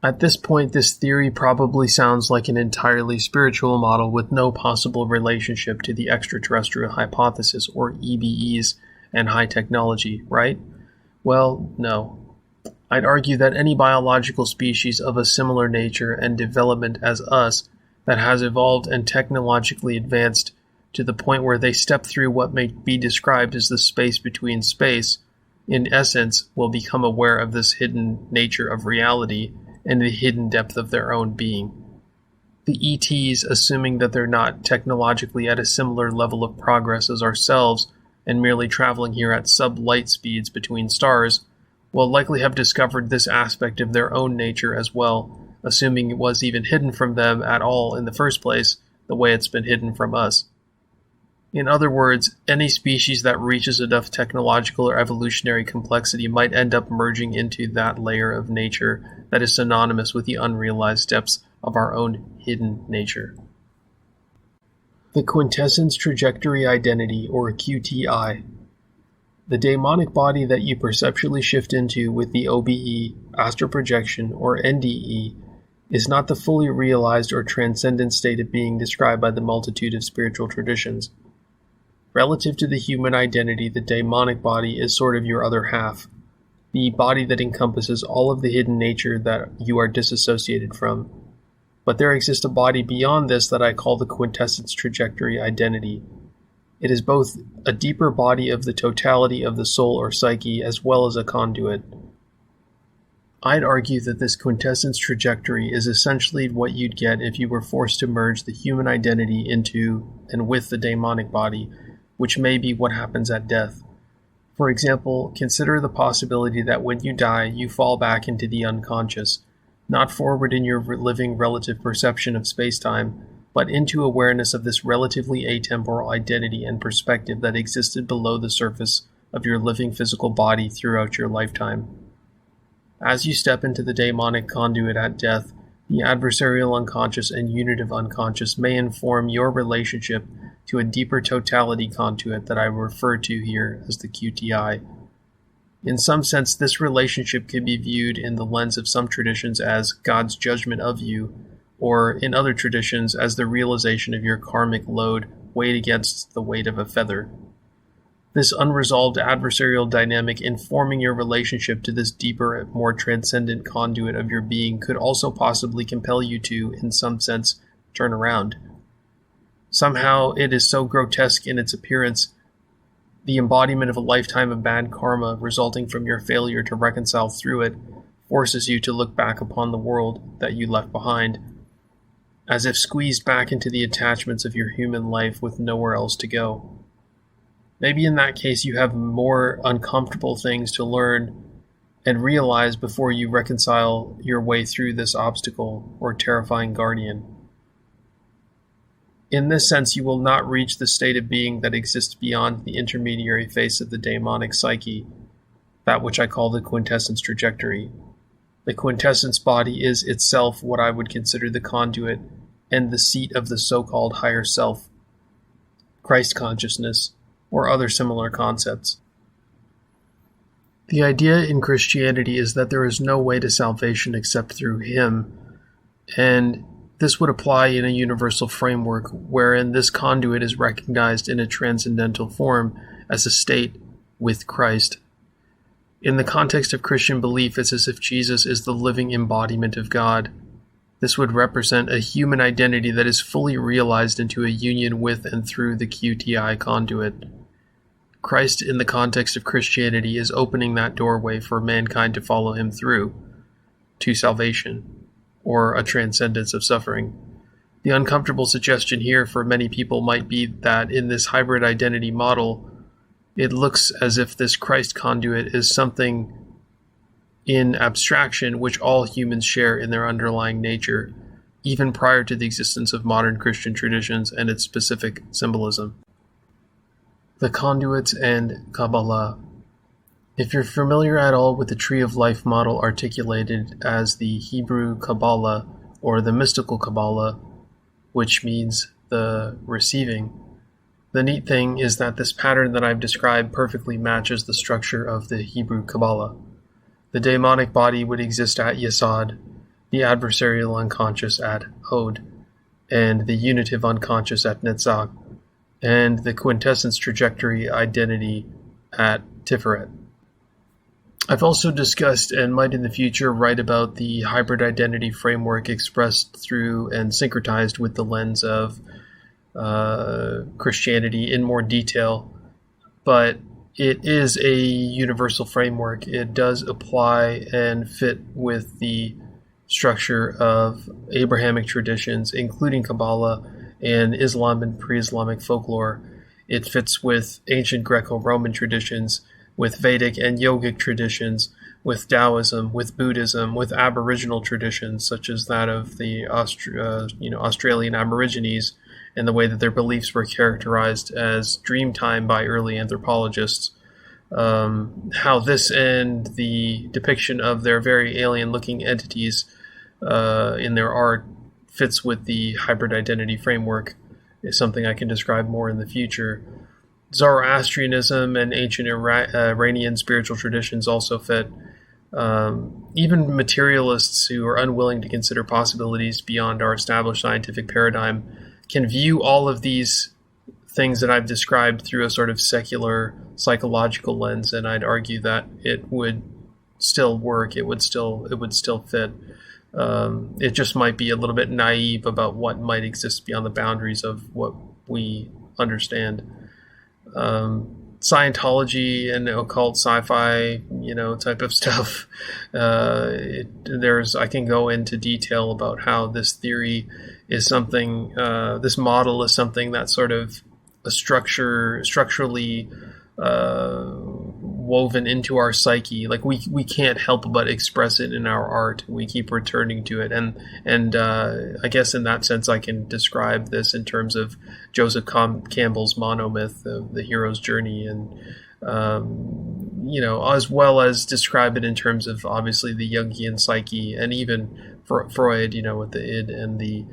At this point, this theory probably sounds like an entirely spiritual model with no possible relationship to the extraterrestrial hypothesis, or EBEs, and high technology, right? Well, no. I'd argue that any biological species of a similar nature and development as us that has evolved and technologically advanced to the point where they step through what may be described as the space between space, in essence, will become aware of this hidden nature of reality and the hidden depth of their own being. The ETs, assuming that they're not technologically at a similar level of progress as ourselves and merely traveling here at sub-light speeds between stars, will likely have discovered this aspect of their own nature as well, assuming it was even hidden from them at all in the first place, the way it's been hidden from us. In other words, any species that reaches enough technological or evolutionary complexity might end up merging into that layer of nature that is synonymous with the unrealized depths of our own hidden nature. The quintessence trajectory identity, or QTI. The daemonic body that you perceptually shift into with the OBE, astral projection, or NDE, is not the fully realized or transcendent state of being described by the multitude of spiritual traditions. Relative to the human identity, the daemonic body is sort of your other half, the body that encompasses all of the hidden nature that you are disassociated from. But there exists a body beyond this that I call the quintessence trajectory identity. It is both a deeper body of the totality of the soul or psyche as well as a conduit. I'd argue that this quintessence trajectory is essentially what you'd get if you were forced to merge the human identity into and with the daemonic body, which may be what happens at death. For example, consider the possibility that when you die, you fall back into the unconscious, not forward in your living relative perception of space-time, but into awareness of this relatively atemporal identity and perspective that existed below the surface of your living physical body throughout your lifetime. As you step into the daemonic conduit at death, the adversarial unconscious and unitive unconscious may inform your relationship to a deeper totality conduit that I refer to here as the QTI. In some sense, this relationship can be viewed in the lens of some traditions as God's judgment of you, or in other traditions as the realization of your karmic load weighed against the weight of a feather. This unresolved adversarial dynamic informing your relationship to this deeper, more transcendent conduit of your being could also possibly compel you to, in some sense, turn around. Somehow it is so grotesque in its appearance, the embodiment of a lifetime of bad karma resulting from your failure to reconcile through it forces you to look back upon the world that you left behind, as if squeezed back into the attachments of your human life with nowhere else to go. Maybe in that case you have more uncomfortable things to learn and realize before you reconcile your way through this obstacle or terrifying guardian. In this sense, you will not reach the state of being that exists beyond the intermediary phase of the daemonic psyche, that which I call the quintessence trajectory. The quintessence body is itself what I would consider the conduit and the seat of the so-called higher self, Christ consciousness, or other similar concepts. The idea in Christianity is that there is no way to salvation except through Him, and this would apply in a universal framework wherein this conduit is recognized in a transcendental form as a state with Christ. In the context of Christian belief, it's as if Jesus is the living embodiment of God. This would represent a human identity that is fully realized into a union with and through the QTI conduit. Christ, in the context of Christianity, is opening that doorway for mankind to follow Him through to salvation, or a transcendence of suffering. The uncomfortable suggestion here for many people might be that in this hybrid identity model, it looks as if this Christ conduit is something in abstraction which all humans share in their underlying nature, even prior to the existence of modern Christian traditions and its specific symbolism. The conduits and Kabbalah. If you're familiar at all with the Tree of Life model articulated as the Hebrew Kabbalah or the mystical Kabbalah, which means the receiving, the neat thing is that this pattern that I've described perfectly matches the structure of the Hebrew Kabbalah. The daemonic body would exist at Yesod, the adversarial unconscious at Hod, and the unitive unconscious at Netzach, and the quintessence trajectory identity at Tiferet. I've also discussed, and might in the future write about, the hybrid identity framework expressed through and syncretized with the lens of Christianity in more detail, but it is a universal framework. It does apply and fit with the structure of Abrahamic traditions, including Kabbalah and Islam and pre-Islamic folklore. It fits with ancient Greco-Roman traditions, with Vedic and yogic traditions, with Taoism, with Buddhism, with Aboriginal traditions, such as that of the Australian Aborigines, and the way that their beliefs were characterized as dreamtime by early anthropologists. How this and the depiction of their very alien-looking entities in their art fits with the hybrid identity framework is something I can describe more in the future. Zoroastrianism and ancient Iranian spiritual traditions also fit. Even materialists who are unwilling to consider possibilities beyond our established scientific paradigm can view all of these things that I've described through a sort of secular psychological lens, and I'd argue that it would still work. It would still fit. It just might be a little bit naive about what might exist beyond the boundaries of what we understand. Scientology and occult sci-fi, type of stuff. I can go into detail about how this theory is something, this model is something that's sort of structurally woven into our psyche. Like we can't help but express it in our art. We keep returning to it, and I guess in that sense I can describe this in terms of Joseph Campbell's monomyth, the hero's journey, and as well as describe it in terms of obviously the Jungian psyche, and even Freud, with the id and the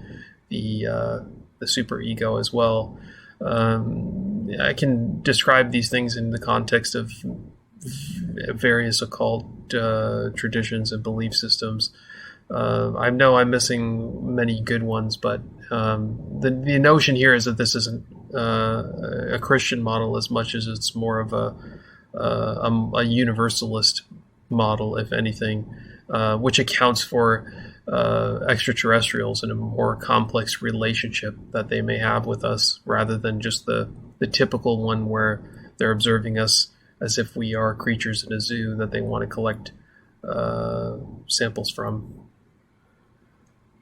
superego as well. I can describe these things in the context of various occult traditions and belief systems. I know I'm missing many good ones, but the notion here is that this isn't a Christian model as much as it's more of a universalist model, if anything, which accounts for extraterrestrials in a more complex relationship that they may have with us, rather than just the typical one where they're observing us as if we are creatures in a zoo that they want to collect samples from.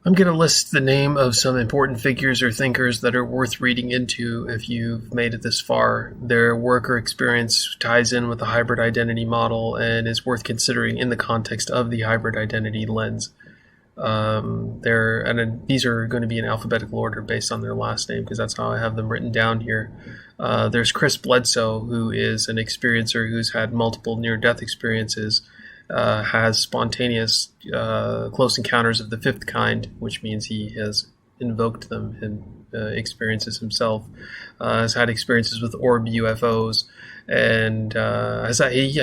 I'm going to list the name of some important figures or thinkers that are worth reading into if you've made it this far. Their work or experience ties in with the hybrid identity model and is worth considering in the context of the hybrid identity lens. These are going to be in alphabetical order based on their last name, because that's how I have them written down here. There's Chris Bledsoe, who is an experiencer who's had multiple near-death experiences, has spontaneous close encounters of the fifth kind, which means he has invoked them and experiences himself, has had experiences with orb UFOs, and I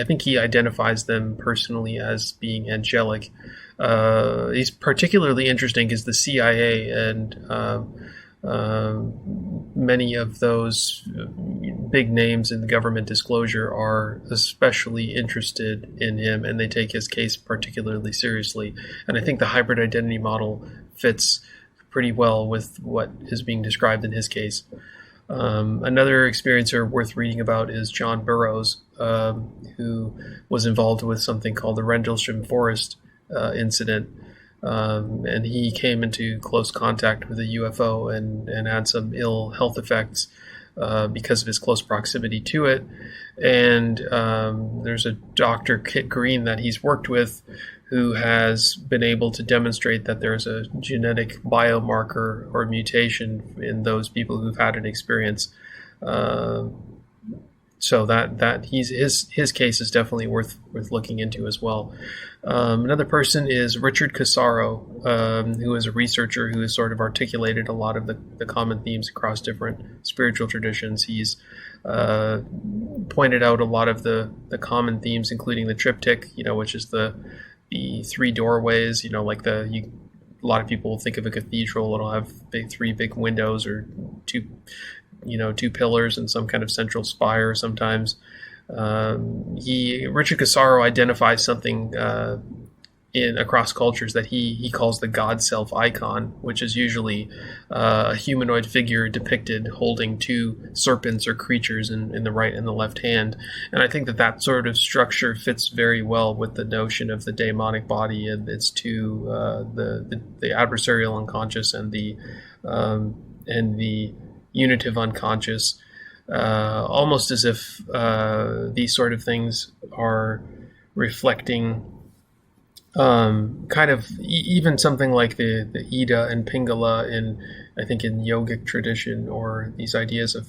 think he identifies them personally as being angelic. He's particularly interesting because the CIA and many of those big names in the government disclosure are especially interested in him, and they take his case particularly seriously. And I think the hybrid identity model fits pretty well with what is being described in his case. Another experiencer worth reading about is John Burroughs, who was involved with something called the Rendlesham Forest incident. And he came into close contact with a UFO and had some ill health effects because of his close proximity to it. And there's a Dr. Kit Green that he's worked with who has been able to demonstrate that there's a genetic biomarker or mutation in those people who've had an experience. So that his case is definitely worth looking into as well. Another person is Richard Casaro, who is a researcher who has sort of articulated a lot of the common themes across different spiritual traditions. He's pointed out a lot of the common themes, including the triptych, which is the three doorways. Like a lot of people think of a cathedral. It'll have three big windows or two pillars and some kind of central spire sometimes. Richard Casaro identifies something across cultures that he calls the God Self icon, which is usually a humanoid figure depicted holding two serpents or creatures in the right and the left hand. And I think that sort of structure fits very well with the notion of the daemonic body and its two, the adversarial unconscious and the unitive unconscious, almost as if these sort of things are reflecting kind of even something like the Ida and Pingala I think in yogic tradition, or these ideas of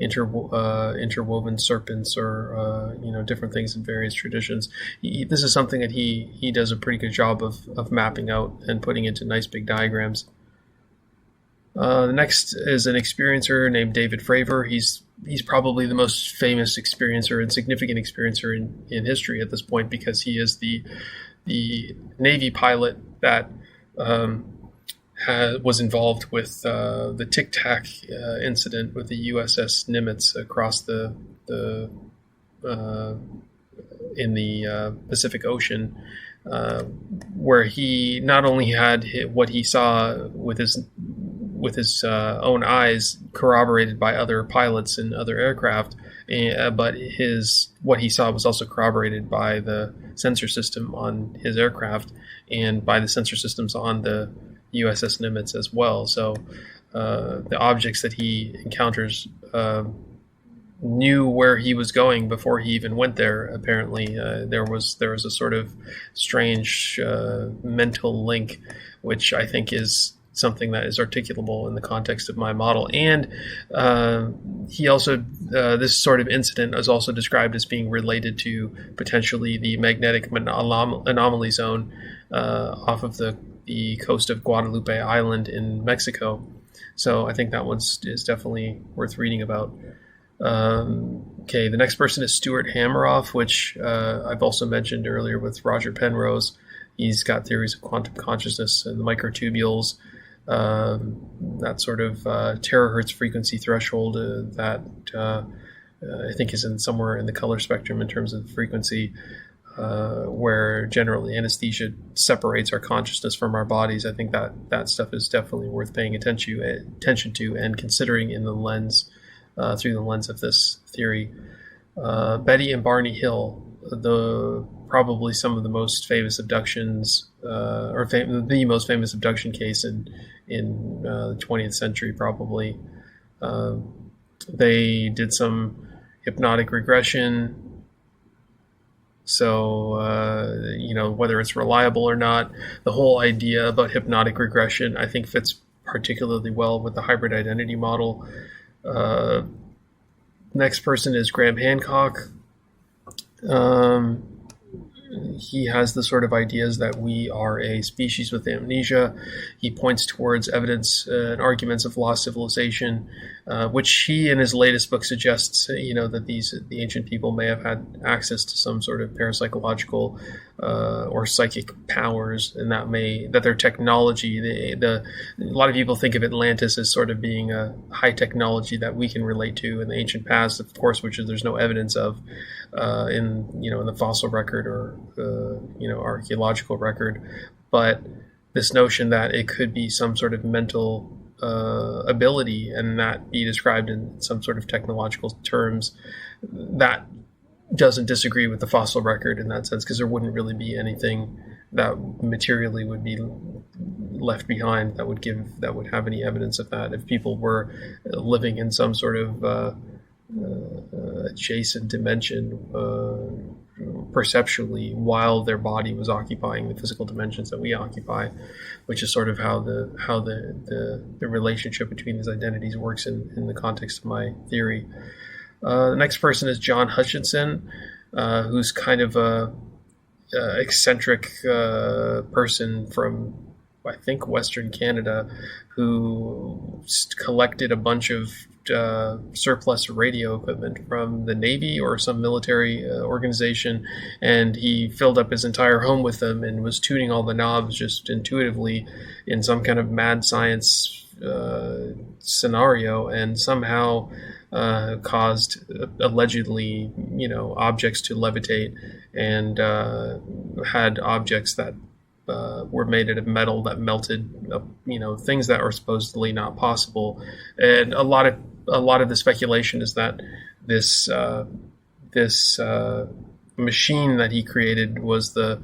interwoven serpents, or different things in various traditions. This is something that he does a pretty good job of mapping out and putting into nice big diagrams. The next is an experiencer named David Fravor. He's probably the most famous experiencer and significant experiencer in history at this point, because he is the Navy pilot that was involved with the Tic Tac incident with the USS Nimitz across in the Pacific Ocean, where he not only had what he saw with with his own eyes, corroborated by other pilots and other aircraft. But what he saw was also corroborated by the sensor system on his aircraft and by the sensor systems on the USS Nimitz as well. So the objects that he encounters knew where he was going before he even went there. Apparently, there was a sort of strange mental link, which I think is something that is articulable in the context of my model. And he also, this sort of incident is also described as being related to potentially the magnetic anomaly zone off of the coast of Guadalupe Island in Mexico. So I think that one is definitely worth reading about. Okay, the next person is Stuart Hameroff, which I've also mentioned earlier with Roger Penrose. He's got theories of quantum consciousness and the microtubules, that sort of terahertz frequency threshold that I think is somewhere in the color spectrum in terms of frequency, where generally anesthesia separates our consciousness from our bodies. I think that stuff is definitely worth paying attention to and considering in the lens, through the lens of this theory. Betty and Barney Hill, probably some of the most famous abductions, the most famous abduction case in the 20th century, probably. They did some hypnotic regression. So, whether it's reliable or not, the whole idea about hypnotic regression, I think, fits particularly well with the hybrid identity model. Next person is Graham Hancock. He has the sort of ideas that we are a species with amnesia. He points towards evidence and arguments of lost civilization, which he in his latest book suggests, that the ancient people may have had access to some sort of parapsychological or psychic powers, and that their technology, a lot of people think of Atlantis as sort of being a high technology that we can relate to in the ancient past, of course, which there's no evidence of in the fossil record or archaeological record, but this notion that it could be some sort of mental ability and not be described in some sort of technological terms, that doesn't disagree with the fossil record in that sense, because there wouldn't really be anything that materially would be left behind that would have any evidence of that. If people were living in some sort of adjacent dimension perceptually while their body was occupying the physical dimensions that we occupy, which is sort of how the relationship between these identities works in the context of my theory. The next person is John Hutchinson, who's kind of a eccentric person from, I think, Western Canada, who collected a bunch of surplus radio equipment from the Navy or some military organization, and he filled up his entire home with them and was tuning all the knobs just intuitively in some kind of mad science scenario, and somehow caused allegedly objects to levitate, and had objects that were made out of metal that melted, things that are supposedly not possible. And a lot of the speculation is that this machine that he created was the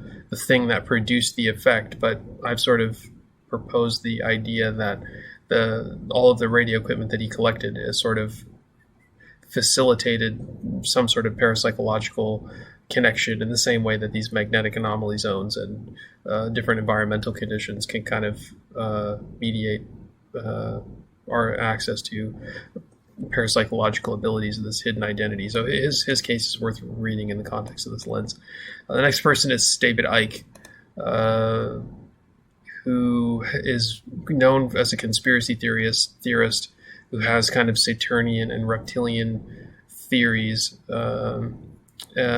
thing that produced the effect. But I've sort of proposed the idea that all of the radio equipment that he collected has sort of facilitated some sort of parapsychological connection in the same way that these magnetic anomaly zones and different environmental conditions can kind of mediate our access to parapsychological abilities of this hidden identity. So his case is worth reading in the context of this lens. The next person is David Icke, who is known as a conspiracy theorist who has kind of Saturnian and reptilian theories,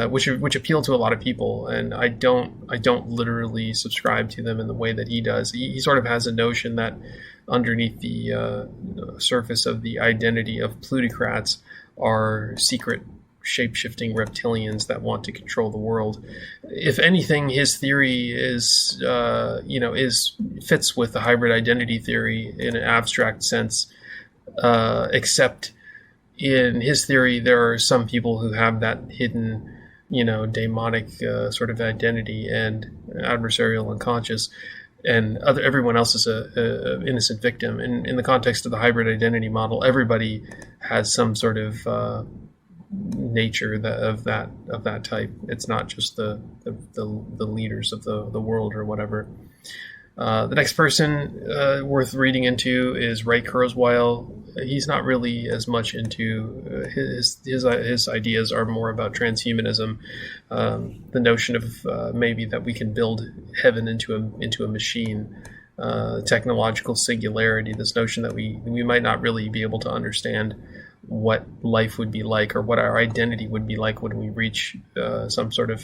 which appeal to a lot of people, and I don't literally subscribe to them in the way that he does. He sort of has a notion that underneath the surface of the identity of plutocrats are secret shape-shifting reptilians that want to control the world. If anything, his theory is fits with the hybrid identity theory in an abstract sense, except in his theory there are some people who have that hidden, demonic sort of identity and adversarial unconscious, and everyone else is a innocent victim. In the context of the hybrid identity model, everybody has some sort of nature of that type. It's not just the leaders of the world or whatever. The next person worth reading into is Ray Kurzweil. He's not really as much into his ideas are more about transhumanism, the notion of maybe that we can build heaven into a machine, technological singularity. This notion that we might not really be able to understand what life would be like or what our identity would be like when we reach some sort of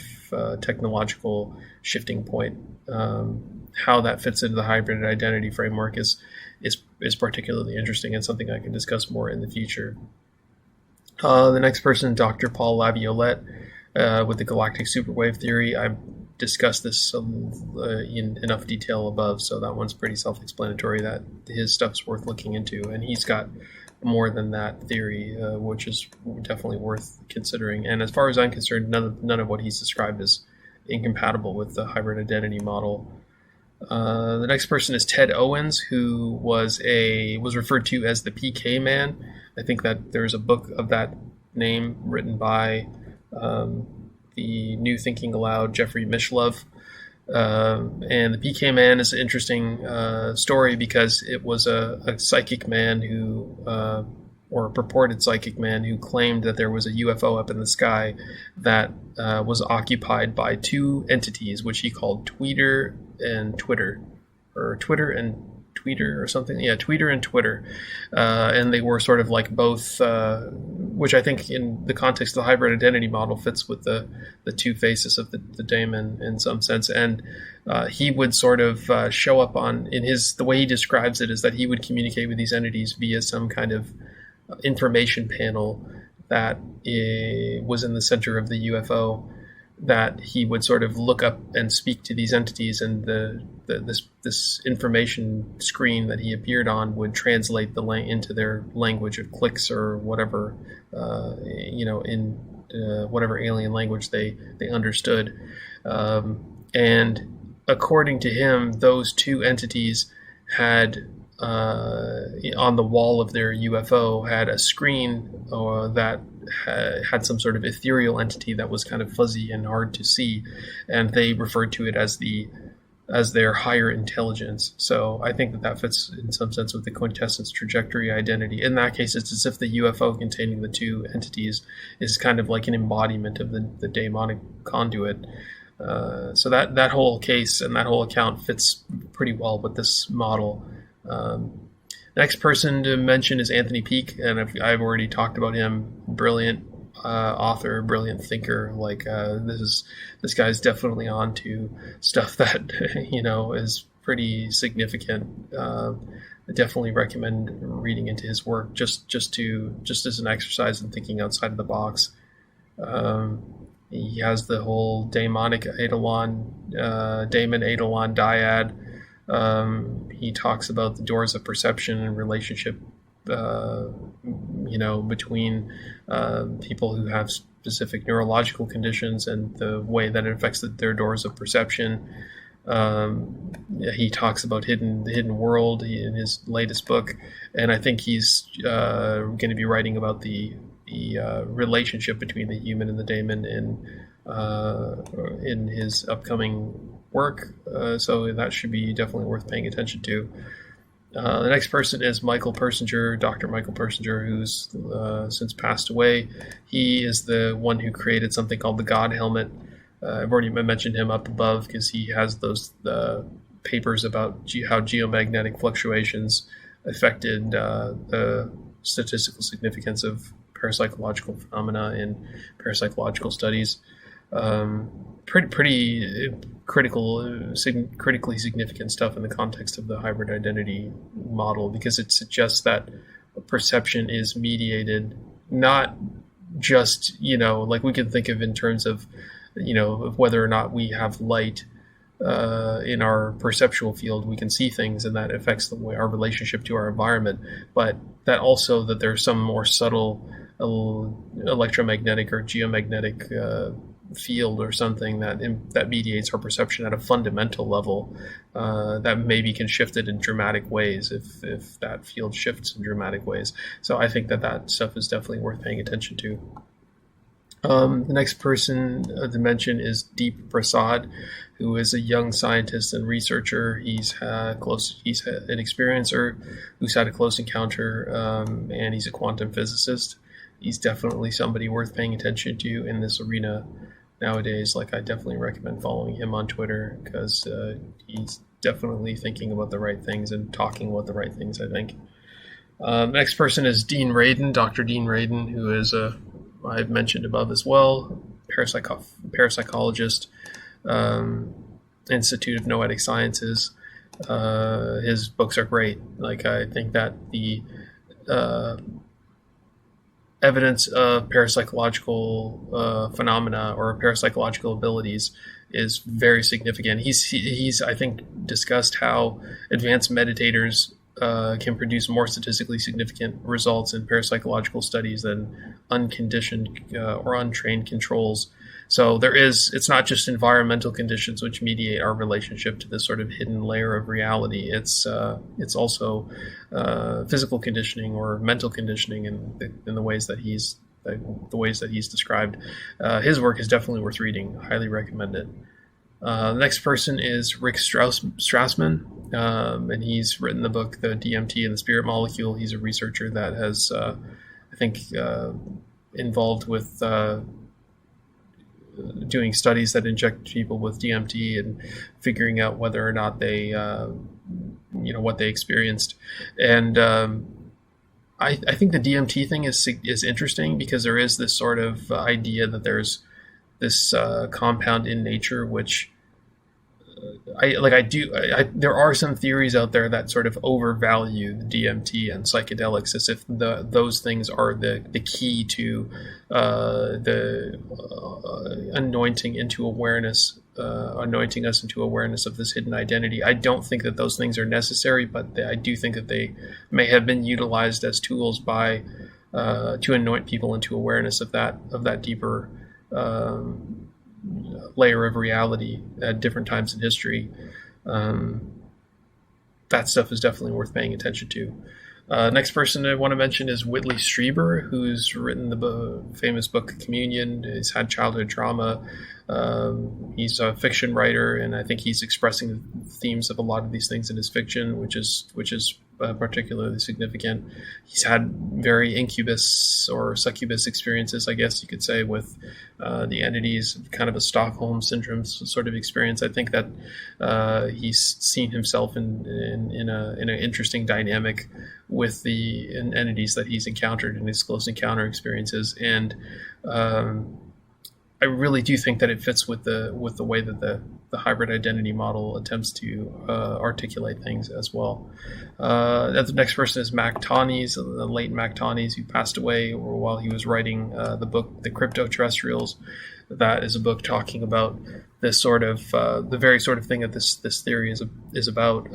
technological shifting point. How that fits into the hybrid identity framework is particularly interesting and something I can discuss more in the future. The next person, Dr. Paul Laviolette, with the galactic superwave theory. I've discussed this in enough detail above, so that one's pretty self-explanatory that his stuff's worth looking into, and he's got more than that theory, which is definitely worth considering. And as far as I'm concerned, none of what he's described is incompatible with the hybrid identity model. The next person is Ted Owens, who was referred to as the PK Man. I think that there's a book of that name written by the New Thinking Aloud Jeffrey Mishlove. And the PK Man is an interesting story because it was a psychic man who, or a purported psychic man, who claimed that there was a UFO up in the sky that was occupied by two entities, which he called Tweeter and Twitter, or Twitter and Tweeter or something. Yeah, Tweeter and Twitter. And they were sort of like both, which I think in the context of the hybrid identity model fits with the two faces of the daemon in some sense. And he would sort of show up the way he describes it is that he would communicate with these entities via some kind of information panel that was in the center of the UFO, that he would sort of look up and speak to these entities, and this information screen that he appeared on would translate into their language of clicks or whatever, in whatever alien language they understood. And according to him, those two entities had on the wall of their UFO had a screen that had some sort of ethereal entity that was kind of fuzzy and hard to see, and they referred to it as their higher intelligence. So I think that fits in some sense with the quintessence trajectory identity. In that case, it's as if the UFO containing the two entities is kind of like an embodiment of the daemonic conduit. So that whole case and that whole account fits pretty well with this model. Next person to mention is Anthony Peake, and I've already talked about him. Brilliant author, brilliant thinker. Like this guy's definitely on to stuff that is pretty significant. I definitely recommend reading into his work just as an exercise in thinking outside of the box. He has the whole daemonic daemon eidolon dyad. He talks about the doors of perception and relationship, between people who have specific neurological conditions and the way that it affects their doors of perception. He talks about the hidden world in his latest book, and I think he's going to be writing about the relationship between the human and the daemon in his upcoming work, so that should be definitely worth paying attention to. The next person is Michael Persinger, Dr. Michael Persinger, who's since passed away. He is the one who created something called the God Helmet. I've already mentioned him up above because he has those papers about how geomagnetic fluctuations affected the statistical significance of parapsychological phenomena in parapsychological studies. Pretty critically significant stuff in the context of the hybrid identity model, because it suggests that perception is mediated not just, like we can think of in terms of, of whether or not we have light in our perceptual field. We can see things, and that affects the way our relationship to our environment. But that also that there's some more subtle electromagnetic or geomagnetic field or something that mediates our perception at a fundamental level, that maybe can shift it in dramatic ways if that field shifts in dramatic ways. So I think that stuff is definitely worth paying attention to. The next person to mention is Deep Prasad, who is a young scientist and researcher. He's an experiencer who's had a close encounter, and he's a quantum physicist. He's definitely somebody worth paying attention to in this arena nowadays. Like, I definitely recommend following him on Twitter, because he's definitely thinking about the right things and talking about the right things, I think. Next person is Dean Radin, Dr. Dean Radin, who is I've mentioned above as well, parapsychologist, Institute of Noetic Sciences. His books are great. Like, I think that the evidence of parapsychological phenomena or parapsychological abilities is very significant. He's I think discussed how advanced meditators can produce more statistically significant results in parapsychological studies than unconditioned or untrained controls. So it's not just environmental conditions which mediate our relationship to this sort of hidden layer of reality. It's also physical conditioning or mental conditioning in the ways that he's described. His work is definitely worth reading. Highly recommend it. The next person is Rick Strassman, and he's written the book The DMT and the Spirit Molecule. He's a researcher that has, I think, involved with doing studies that inject people with DMT and figuring out whether or not they, what they experienced. And I think the DMT thing is interesting, because there is this sort of idea that there's this compound in nature, which there are some theories out there that sort of overvalue the DMT and psychedelics, as if those things are the key to the anointing us into awareness of this hidden identity. I don't think that those things are necessary, but I do think that they may have been utilized as tools to anoint people into awareness of that deeper layer of reality at different times in history. That stuff is definitely worth paying attention to. Next person I want to mention is Whitley Strieber, who's written the famous book Communion. He's had childhood trauma. He's a fiction writer, and I think he's expressing the themes of a lot of these things in his fiction, which is particularly significant. He's had very incubus or succubus experiences, I guess you could say, with the entities, kind of a Stockholm syndrome sort of experience. I think that he's seen himself in an interesting dynamic with the entities that he's encountered in his close encounter experiences, and I really do think that it fits with the way that the hybrid identity model attempts to articulate things as well. The next person is Mac Tonnies, the late Mac Tonnies, who passed away while he was writing the book The Crypto-Terrestrials. That is a book talking about this sort of the very sort of thing that this theory is about.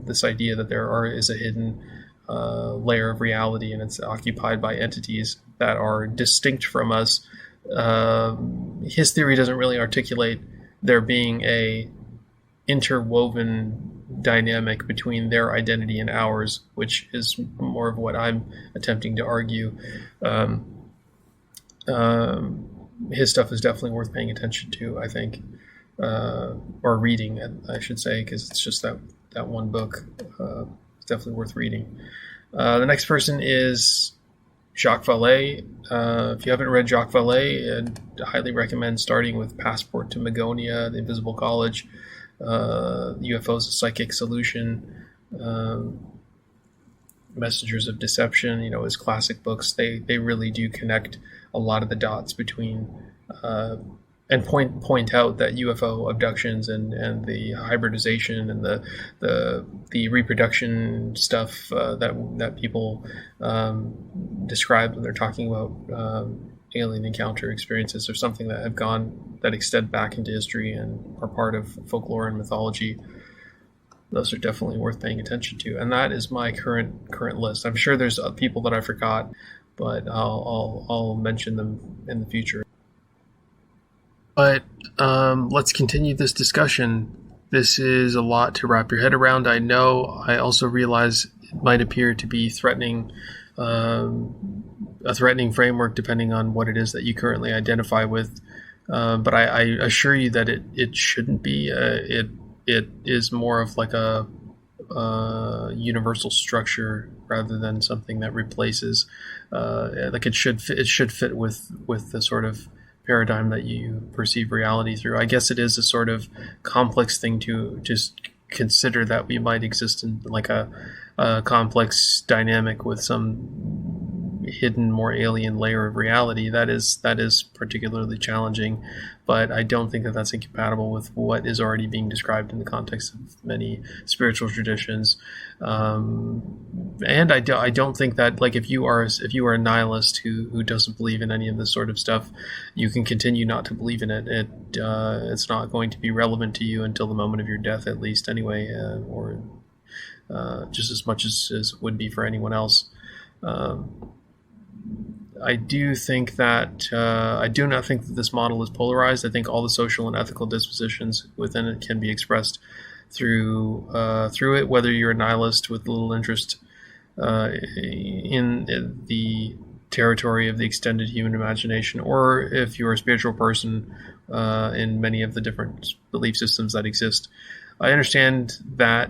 This idea that there is a hidden layer of reality, and it's occupied by entities that are distinct from us. His theory doesn't really articulate there being a interwoven dynamic between their identity and ours, which is more of what I'm attempting to argue. His stuff is definitely worth paying attention to, I think, or reading, I should say, because it's just that one book. It's definitely worth reading. The next person is Jacques Vallée. If you haven't read Jacques Vallée, I'd highly recommend starting with Passport to Magonia, The Invisible College, UFOs, A Psychic Solution, Messengers of Deception, his classic books. They really do connect a lot of the dots between and point out that UFO abductions and the hybridization and the reproduction stuff that people describe when they're talking about alien encounter experiences are something that extend back into history and are part of folklore and mythology. Those are definitely worth paying attention to, and that is my current list. I'm sure there's people that I forgot, but I'll mention them in the future. But let's continue this discussion. This is a lot to wrap your head around. I know. I also realize it might appear to be threatening, a threatening framework, depending on what it is that you currently identify with. But I assure you that it shouldn't be. It is more of like a universal structure rather than something that replaces. Like it should fit with the sort of paradigm that you perceive reality through. I guess it is a sort of complex thing to just consider that we might exist in like a complex dynamic with some hidden, more alien layer of reality. That is particularly challenging, but I don't think that that's incompatible with what is already being described in the context of many spiritual traditions. And I don't think that, like, if you are a nihilist who doesn't believe in any of this sort of stuff, you can continue not to believe in it. It's not going to be relevant to you until the moment of your death, at least, anyway, or just as much as it would be for anyone else. I do think that I do not think that this model is polarized. I think all the social and ethical dispositions within it can be expressed through it, whether you're a nihilist with little interest in the territory of the extended human imagination, or if you're a spiritual person in many of the different belief systems that exist. I understand that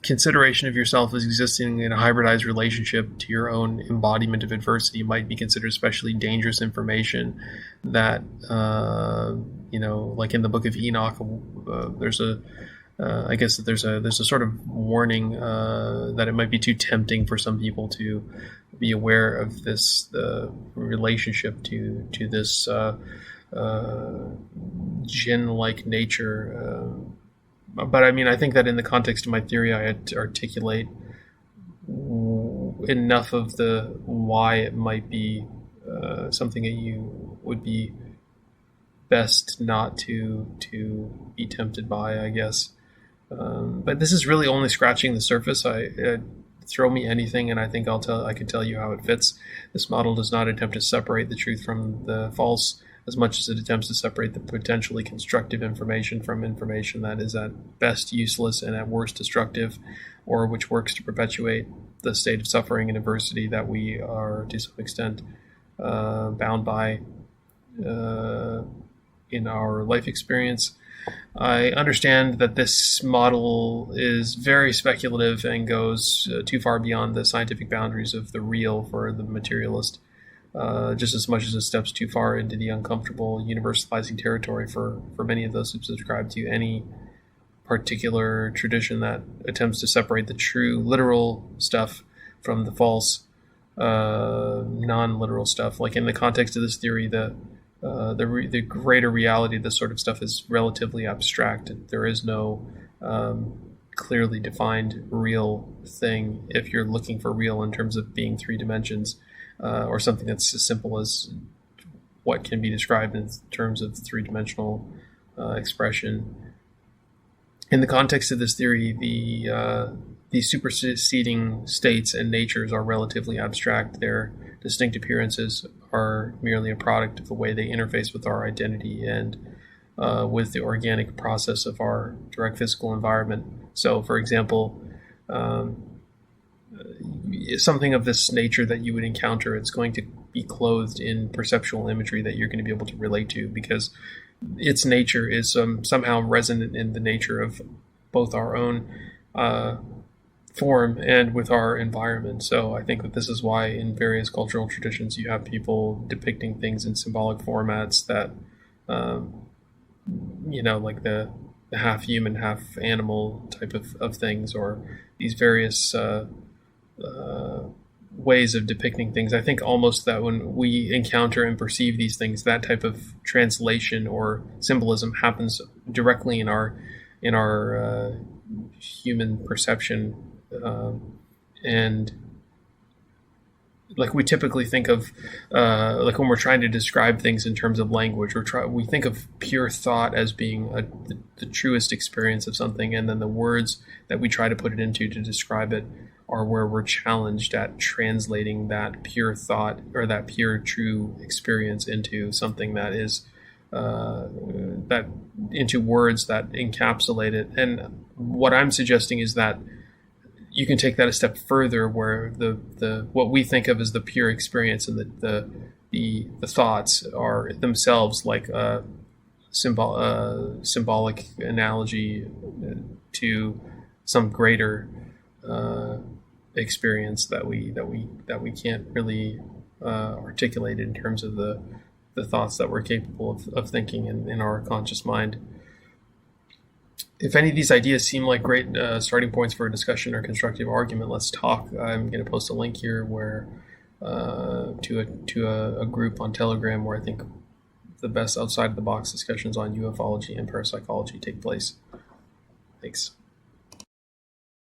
consideration of yourself as existing in a hybridized relationship to your own embodiment of adversity might be considered especially dangerous information that, like in the Book of Enoch, there's a sort of warning that it might be too tempting for some people to be aware of the relationship to this jinn-like nature. But I mean, I think that in the context of my theory, I articulate enough of the why it might be something that you would be best not to be tempted by, I guess. But this is really only scratching the surface. Throw me anything, and I think I can tell you how it fits. This model does not attempt to separate the truth from the false, as much as it attempts to separate the potentially constructive information from information that is at best useless and at worst destructive, or which works to perpetuate the state of suffering and adversity that we are to some extent bound by in our life experience. I understand that this model is very speculative and goes too far beyond the scientific boundaries of the real for the materialist. Just as much as it steps too far into the uncomfortable universalizing territory for many of those who subscribe to any particular tradition that attempts to separate the true literal stuff from the false non-literal stuff. Like in the context of this theory, the greater reality of this sort of stuff is relatively abstract. There is no clearly defined real thing if you're looking for real in terms of being three dimensions. Or something that's as simple as what can be described in terms of three-dimensional expression. In the context of this theory, the superseding states and natures are relatively abstract. Their distinct appearances are merely a product of the way they interface with our identity and with the organic process of our direct physical environment. So, for example, something of this nature that you would encounter, it's going to be clothed in perceptual imagery that you're going to be able to relate to, because its nature is somehow resonant in the nature of both our own form and with our environment. So I think that this is why in various cultural traditions you have people depicting things in symbolic formats that, like the half human, half animal type of things, or these various ways of depicting things. I think almost that when we encounter and perceive these things, that type of translation or symbolism happens directly in our human perception, and like we typically think of like when we're trying to describe things in terms of language, we think of pure thought as being the truest experience of something, and then the words that we try to put it into to describe it are where we're challenged at translating that pure thought or that pure true experience into something that is that into words that encapsulate it. And what I'm suggesting is that you can take that a step further, where the what we think of as the pure experience and the thoughts are themselves like a symbolic analogy to some greater experience that we can't really articulate in terms of the thoughts that we're capable of thinking in our conscious mind. If any of these ideas seem like great starting points for a discussion or constructive argument, let's talk. I'm going to post a link here where to a group on Telegram where I think the best outside of the box discussions on ufology and parapsychology take place. Thanks.